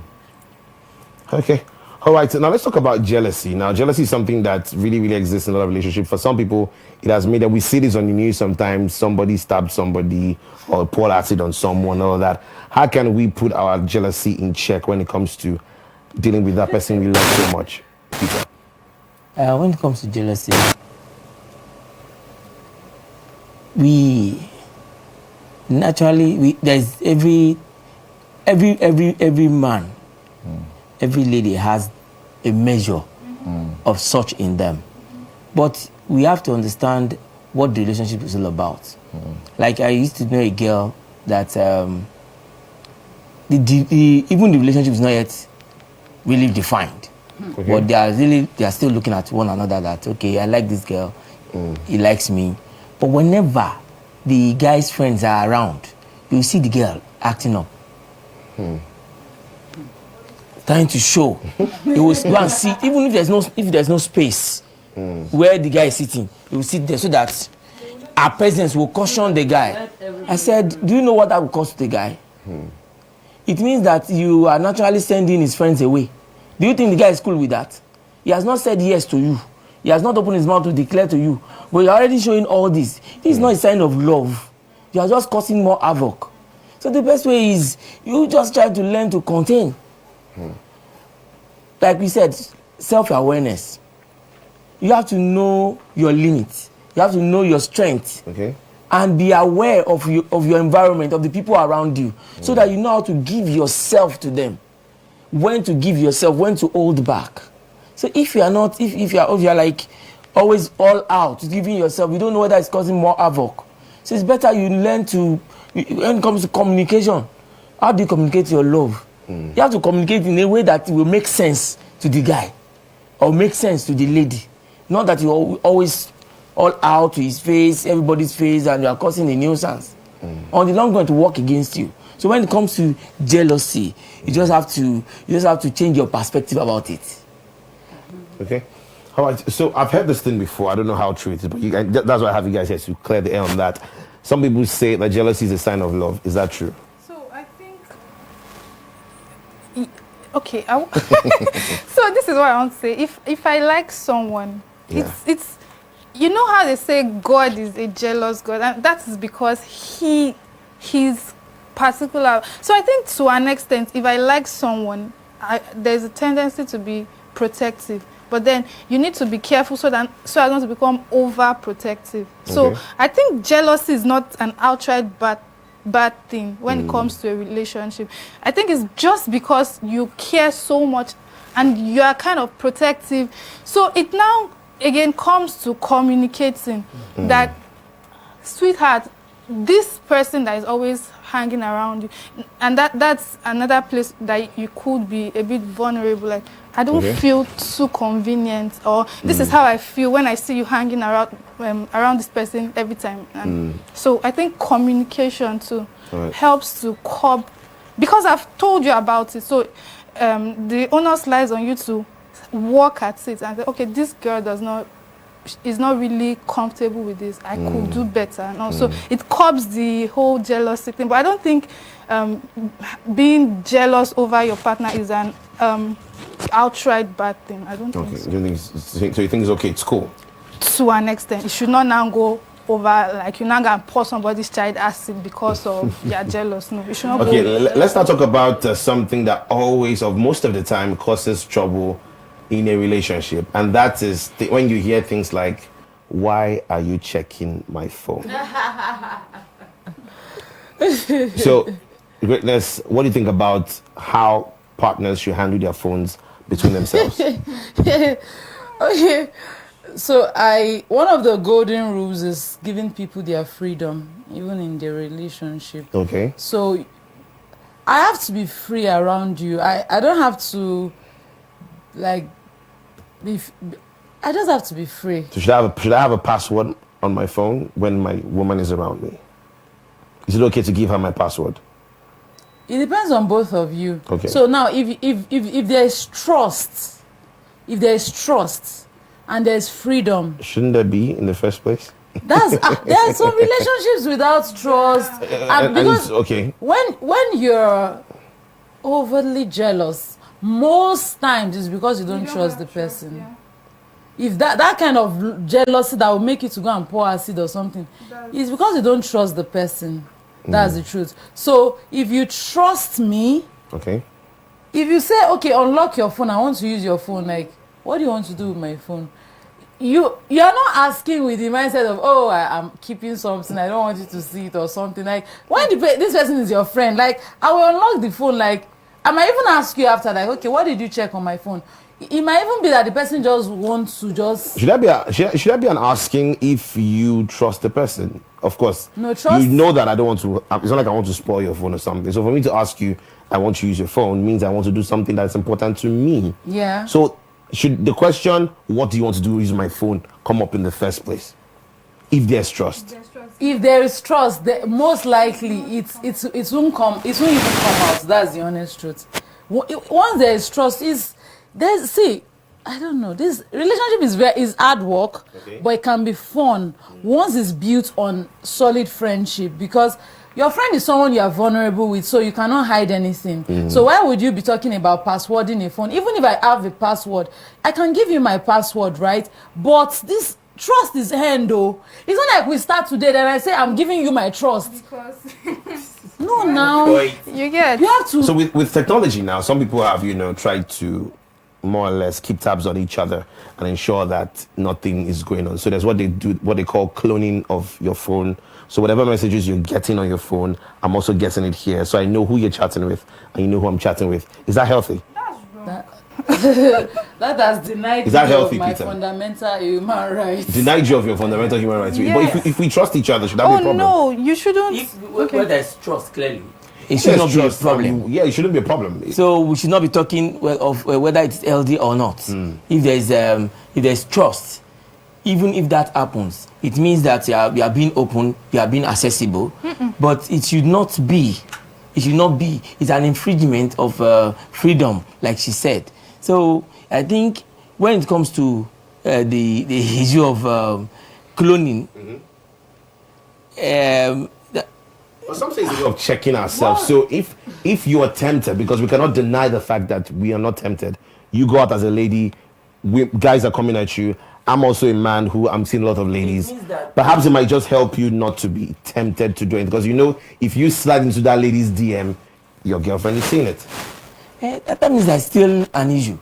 Okay. All right. Now let's talk about jealousy. Now, jealousy is something that really, really exists in a lot of relationships. For some people, it has made that we see this on the news sometimes. Somebody stabbed somebody or poured acid on someone, all that. How can we put our jealousy in check when it comes to dealing with that person we love so much? Peter. When it comes to jealousy, there's every man, every lady has a measure of such in them. But we have to understand what the relationship is all about. Like I used to know a girl that even the relationship is not yet really defined. But they are still looking at one another that, okay, I like this girl, he likes me. But whenever the guy's friends are around, you see the girl acting up. Trying to show. He will go and sit, even if there's no space where the guy is sitting, he will sit there so that our presence will caution the guy. I said, do you know what that will cost the guy? It means that you are naturally sending his friends away. Do you think the guy is cool with that? He has not said yes to you. He has not opened his mouth to declare to you. But you're already showing all this. This is not a sign of love. You are just causing more havoc. So the best way is you just try to learn to contain. Like we said, self-awareness. You have to know your limits. You have to know your strength. And be aware of your environment, of the people around you, so that you know how to give yourself to them. When to give yourself, when to hold back. So if you are not, if you are like always all out, giving yourself, you don't know whether it's causing more havoc. So it's better you learn to, when it comes to communication, how do you communicate your love? You have to communicate in a way that will make sense to the guy or make sense to the lady. Not that you always all out to his face, everybody's face, and you are causing a nuisance. On the long run, to work against you. So when it comes to jealousy, you just have to change your perspective about it. Okay. All right. So I've heard this thing before. I don't know how true it is, but that's why I have you guys here to clear the air on that. Some people say that jealousy is a sign of love. Is that true? So I think, okay. So this is what I want to say. If I like someone, it's you know how they say God is a jealous God, and that is because he's particular. So I think to an extent, if I like someone, there's a tendency to be protective. But then you need to be careful so I don't become overprotective. So I think jealousy is not an outright bad thing when it comes to a relationship. I think it's just because you care so much and you are kind of protective. So it now again comes to communicating that, sweetheart, this person that is always hanging around you, and that's another place that you could be a bit vulnerable. Like, I don't feel too convenient, or this is how I feel when I see you hanging around this person every time. And so I think communication too helps to curb, because I've told you about it. So the onus lies on you to work at it and say, okay, this girl is not really comfortable with this. I could do better. And also it curbs the whole jealousy thing. But I don't think being jealous over your partner is an outright bad thing. I don't think so. So you think it's okay, it's cool? To an extent. It should not now go over, like you're not going to pour somebody's child acid because of you're jealous. No, it should not Okay, go. let's not talk about something that always, or most of the time, causes trouble in a relationship, and that is when you hear things like, why are you checking my phone? So, Greatness, what do you think about how partners should handle their phones between themselves? Okay, so one of the golden rules is giving people their freedom, even in their relationship. Okay. So I have to be free around you. I don't have to, like, I just have to be free. So should I have a password on my phone when my woman is around me? Is it okay to give her my password? It depends on both of you. Okay. So now, if there is trust, and there's freedom, shouldn't there be in the first place? There are some relationships without trust, because when you're overly jealous, most times it's because you don't trust the person. If that kind of jealousy that will make you to go and pour acid or something, it's because you don't trust the person. That's the truth. So if you trust me, if you say, okay, unlock your phone, I want to use your phone, like, what do you want to do with my phone? You're not asking with the mindset of, oh, I'm keeping something, I don't want you to see it or something. Like, when this person is your friend, like, I will unlock the phone, like, I might even ask you after, like, okay, what did you check on my phone? it might even be that the person just wants to just. Should I be an asking if you trust the person? Of course. No trust. You know that I don't want to. It's not like I want to spoil your phone or something. So for me to ask you, I want to use your phone means I want to do something that's important to me. Yeah. So should the question, what do you want to do with my phone, come up in the first place? If there's trust. If there is trust, most likely it won't come. It won't even come out. That's the honest truth. Once there is trust, I don't know. This relationship is hard work, but it can be fun once it's built on solid friendship. Because your friend is someone you are vulnerable with, so you cannot hide anything. So why would you be talking about passwording a phone? Even if I have a password, I can give you my password, right? But this trust is end though. It's not like we start today then I say I'm giving you my trust. No, now you have to. So with technology now, some people have tried to more or less keep tabs on each other and ensure that nothing is going on. So there's what they call cloning of your phone. So whatever messages you're getting on your phone, I'm also getting it here. So I know who you're chatting with and you know who I'm chatting with. Is that healthy? That has denied Is that me healthy, of my Peter? fundamental human rights. Denied you of your fundamental human rights. Yes. But if we trust each other, should that be a problem? No, you shouldn't. Where there's trust, clearly, it should not be a problem. Yeah, it shouldn't be a problem. So we should not be talking of whether it's LD or not. If there's trust, even if that happens, it means that you are being open, you are being accessible. But it should not be. It should not be. It's an infringement of freedom, like she said. So I think when it comes to the issue of cloning, but some things is of checking ourselves. So if you are tempted, because we cannot deny the fact that we are not tempted, you go out as a lady, guys are coming at you. I'm also a man who I'm seeing a lot of ladies. Perhaps it might just help you not to be tempted to do it, because if you slide into that lady's DM, your girlfriend is seeing it. That means there's still an issue.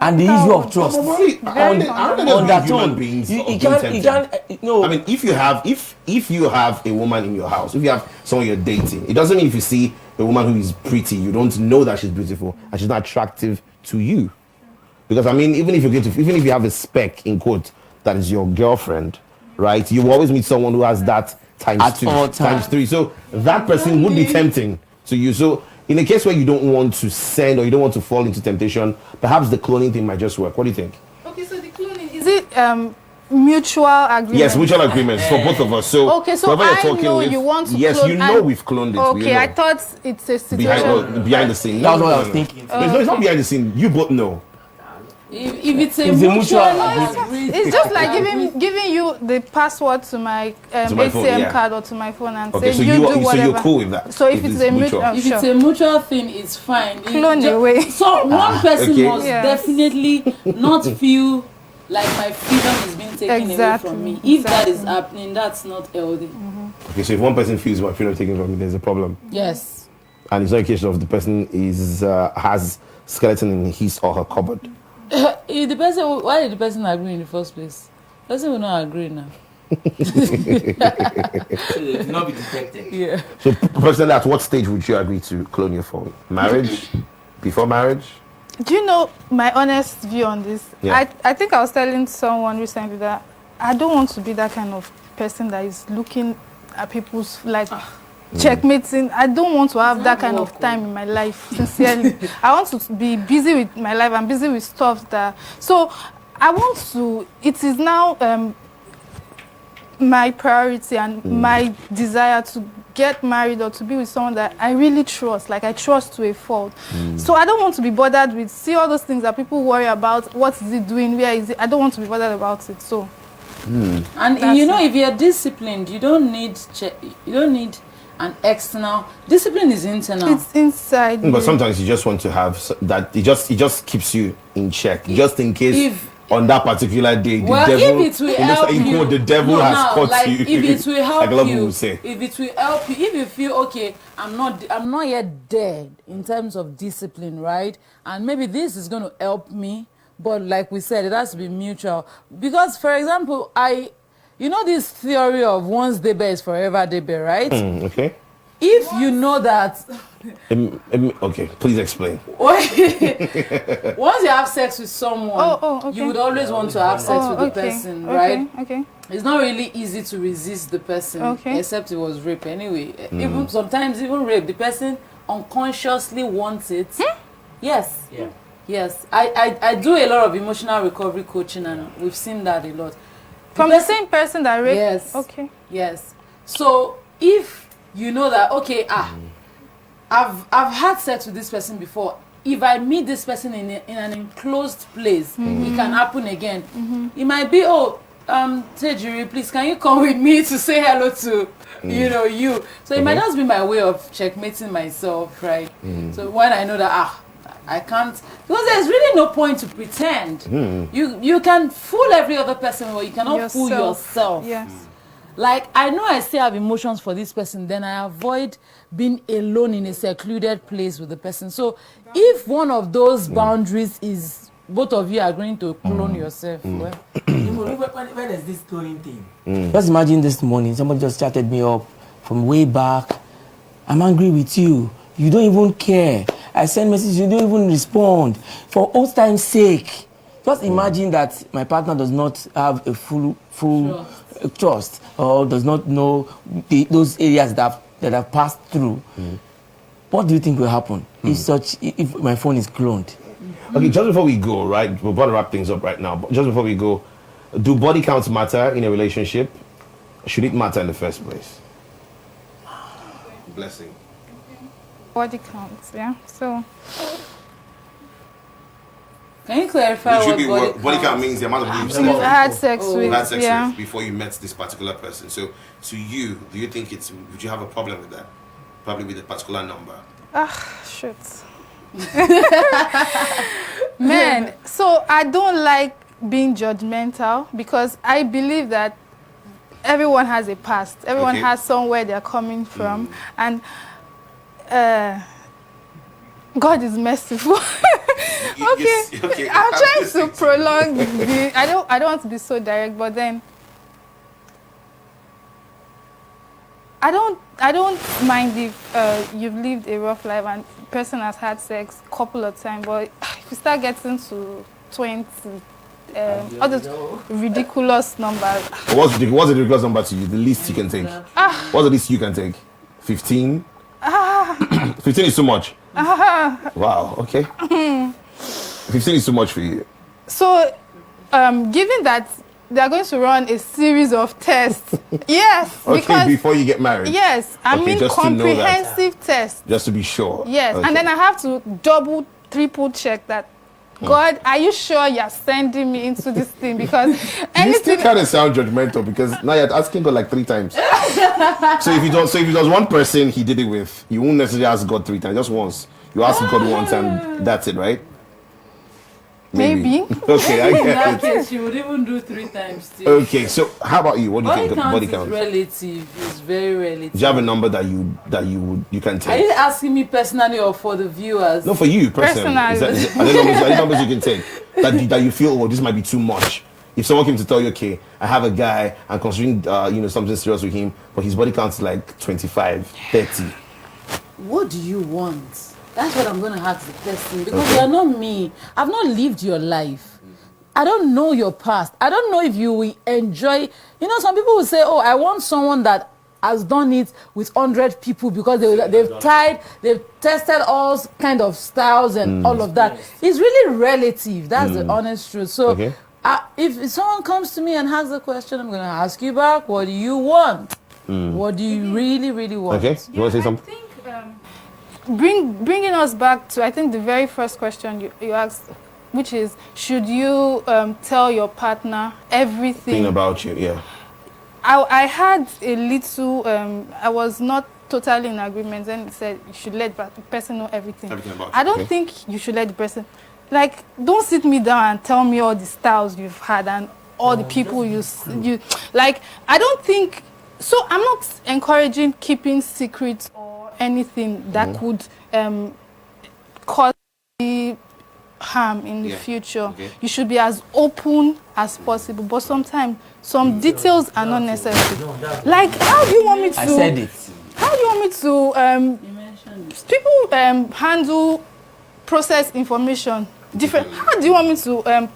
And the issue of trust on that own. I mean, if you have a woman in your house, if you have someone you're dating, it doesn't mean if you see a woman who is pretty, you don't know that she's beautiful and she's not attractive to you. Because I mean, even if you have a spec in quote that is your girlfriend, right? You will always meet someone who has that times 2, times 3. So that person would be tempting to you. So in a case where you don't want to send or you don't want to fall into temptation, perhaps the cloning thing might just work. What do you think? Okay, so the cloning, is it mutual agreement? Yes, mutual agreements for both of us. So okay, so I know you want to clone. Yes, you know we've cloned it. Okay, I thought it's a situation behind the scene. That's what I was thinking. No, it's not behind the scene. You both know. If it's a mutual it's just like giving you the password to my ATM card or to my phone and saying so you do whatever. So you're cool with that? So if it's a mutual, it's a mutual thing, it's fine. Clone away. So one person must definitely not feel like my freedom is being taken away from me. If that is happening, that's not healthy. Okay, so if one person feels my freedom taken from me, there's a problem. Yes. And it's not a case of the person has skeleton in his or her cupboard. If the person, why did the person agree in the first place? The person will not agree now. It will not be detected. Yeah. So personally, at what stage would you agree to clone your phone? Marriage? Before marriage? Do you know my honest view on this? Yeah. I think I was telling someone recently that I don't want to be that kind of person that is looking at people's checkmating. I don't want to have that kind of time in my life, sincerely. I want to be busy with my life. I'm busy with stuff that... So I want to... It is now my priority and my desire to get married or to be with someone that I really trust, like I trust to a fault. So I don't want to be bothered with, see all those things that people worry about, what is it doing, where is it? I don't want to be bothered about it, so... And if you're disciplined, you don't need an external. Discipline is internal. It's inside. But sometimes you just want to have that. It just keeps you in check, just in case on that particular day the devil. If it will help you, the devil has caught you. If it will help like you, will say. If it will help you, if you feel okay, I'm not yet dead in terms of discipline, right? And maybe this is going to help me. But like we said, it has to be mutual. Because, for example, this theory of once Debe is forever Debe, right? Okay. If you know that Okay, please explain. Once you have sex with someone, okay. you would always want to have sex with the person, right? Okay. It's not really easy to resist the person, except it was rape anyway. Even sometimes, even rape, the person unconsciously wants it. Yes. Yeah. Yes. I do a lot of emotional recovery coaching, and we've seen that a lot. From the same person that raped? Yes. Okay. Yes. So if you know that, okay, I've had sex with this person before. If I meet this person in an enclosed place, it can happen again. It might be, Tejiri, please, can you come with me to say hello to, you? So it might just be my way of checkmating myself, right? So when I know that, I can't, because there's really no point to pretend. You can fool every other person, but you cannot fool yourself. Yes. Like, I know I still have emotions for this person, then I avoid being alone in a secluded place with the person. So if one of those boundaries is both of you are going to clone yourself, well. When is this cloning thing? Just imagine this morning, somebody just chatted me up from way back. I'm angry with you. You don't even care. I send messages, you don't even respond. For old time's sake, just imagine that my partner does not have a full trust, or does not know those areas that have passed through. What do you think will happen if my phone is cloned? Okay, just before we go, right, we're about to wrap things up right now, but just before we go, do body counts matter in a relationship? Should it matter in the first place? Blessing. Body counts, yeah. So can you clarify what body count means? The amount of you've had sex with. You've had sex with before you met this particular person. So to you, do you think would you have a problem with that? Probably with a particular number. Shit. Man, so I don't like being judgmental because I believe that everyone has a past. Everyone has somewhere they're coming from, and God is merciful. Okay, I'm trying to prolong the. I don't want to be so direct, but then I don't mind if you've lived a rough life and the person has had sex a couple of times, but if you start getting to 20, all those ridiculous numbers. What's the ridiculous number to you? The least you can take? What's the least you can take? 15? 15 is too much. Wow, okay. 15 is too much for you. So, given that they are going to run a series of tests, yes. Okay, because, before you get married. Yes, I mean comprehensive tests. Just to be sure. Yes, and then I have to double, triple check that. God, are you sure you're sending me into this thing? Because you still kind of sound judgmental because now you're asking God like 3 times. So if it was one person he did it with, you won't necessarily ask God 3 times, just once. You ask God once and that's it, right? Maybe. Okay, I in that get it. case, you would even do 3 times too. Okay, so how about you? What do you think of body count? Is relative. It's very relative. Do you have a number that you can take? Are you asking me personally or for the viewers? No, for you personally. Are there numbers you can take that you feel, this might be too much? If someone came to tell you, okay, I have a guy, I'm considering something serious with him, but his body count is like 25, 30. What do you want? That's what I'm going to ask the person, because you're not me. I've not lived your life. I don't know your past. I don't know if you will enjoy. Some people will say, I want someone that has done it with 100 people because they've tested all kind of styles and all of that. It's really relative. That's the honest truth. So if someone comes to me and has a question, I'm going to ask you back, what do you want? What do you really, really want? Okay, you want to say something? Bringing us back to, I think, the very first question you asked, which is, should you tell your partner everything about you? Yeah. I had a little, I was not totally in agreement, and it said you should let the person know everything. Everything about you. I don't think you should let the person, don't sit me down and tell me all the styles you've had and all the people you I don't think, so I'm not encouraging keeping secrets or anything that could cause harm in the future. You should be as open as possible, but sometimes some details are not necessary. How do you want me to? I said it. How do you want me to people handle process information different. How do you want me to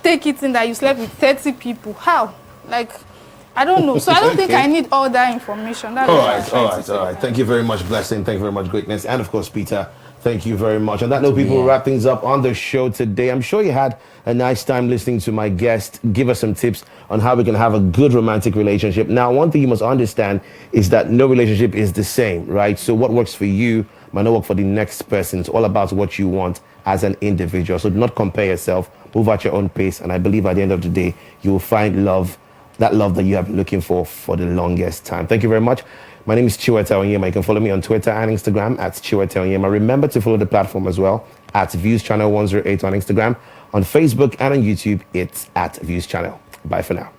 take it in that you slept with 30 people? How? Like, I don't know. So I don't think I need all that information. That's all right. Thank you very much, Blessing. Thank you very much, Greatness. And of course, Peter, thank you very much. On that note, people, wrap things up on the show today. I'm sure you had a nice time listening to my guest give us some tips on how we can have a good romantic relationship. Now, one thing you must understand is that no relationship is the same, right? So what works for you might not work for the next person. It's all about what you want as an individual. So do not compare yourself. Move at your own pace. And I believe at the end of the day, you will find love, that love that you have been looking for the longest time. Thank you very much. My name is Chiwete Onyema. You can follow me on Twitter and Instagram at Chiwete Onyema. Remember to follow the platform as well at Viewschannel 108 on Instagram. On Facebook and on YouTube, it's at Viewschannel. Bye for now.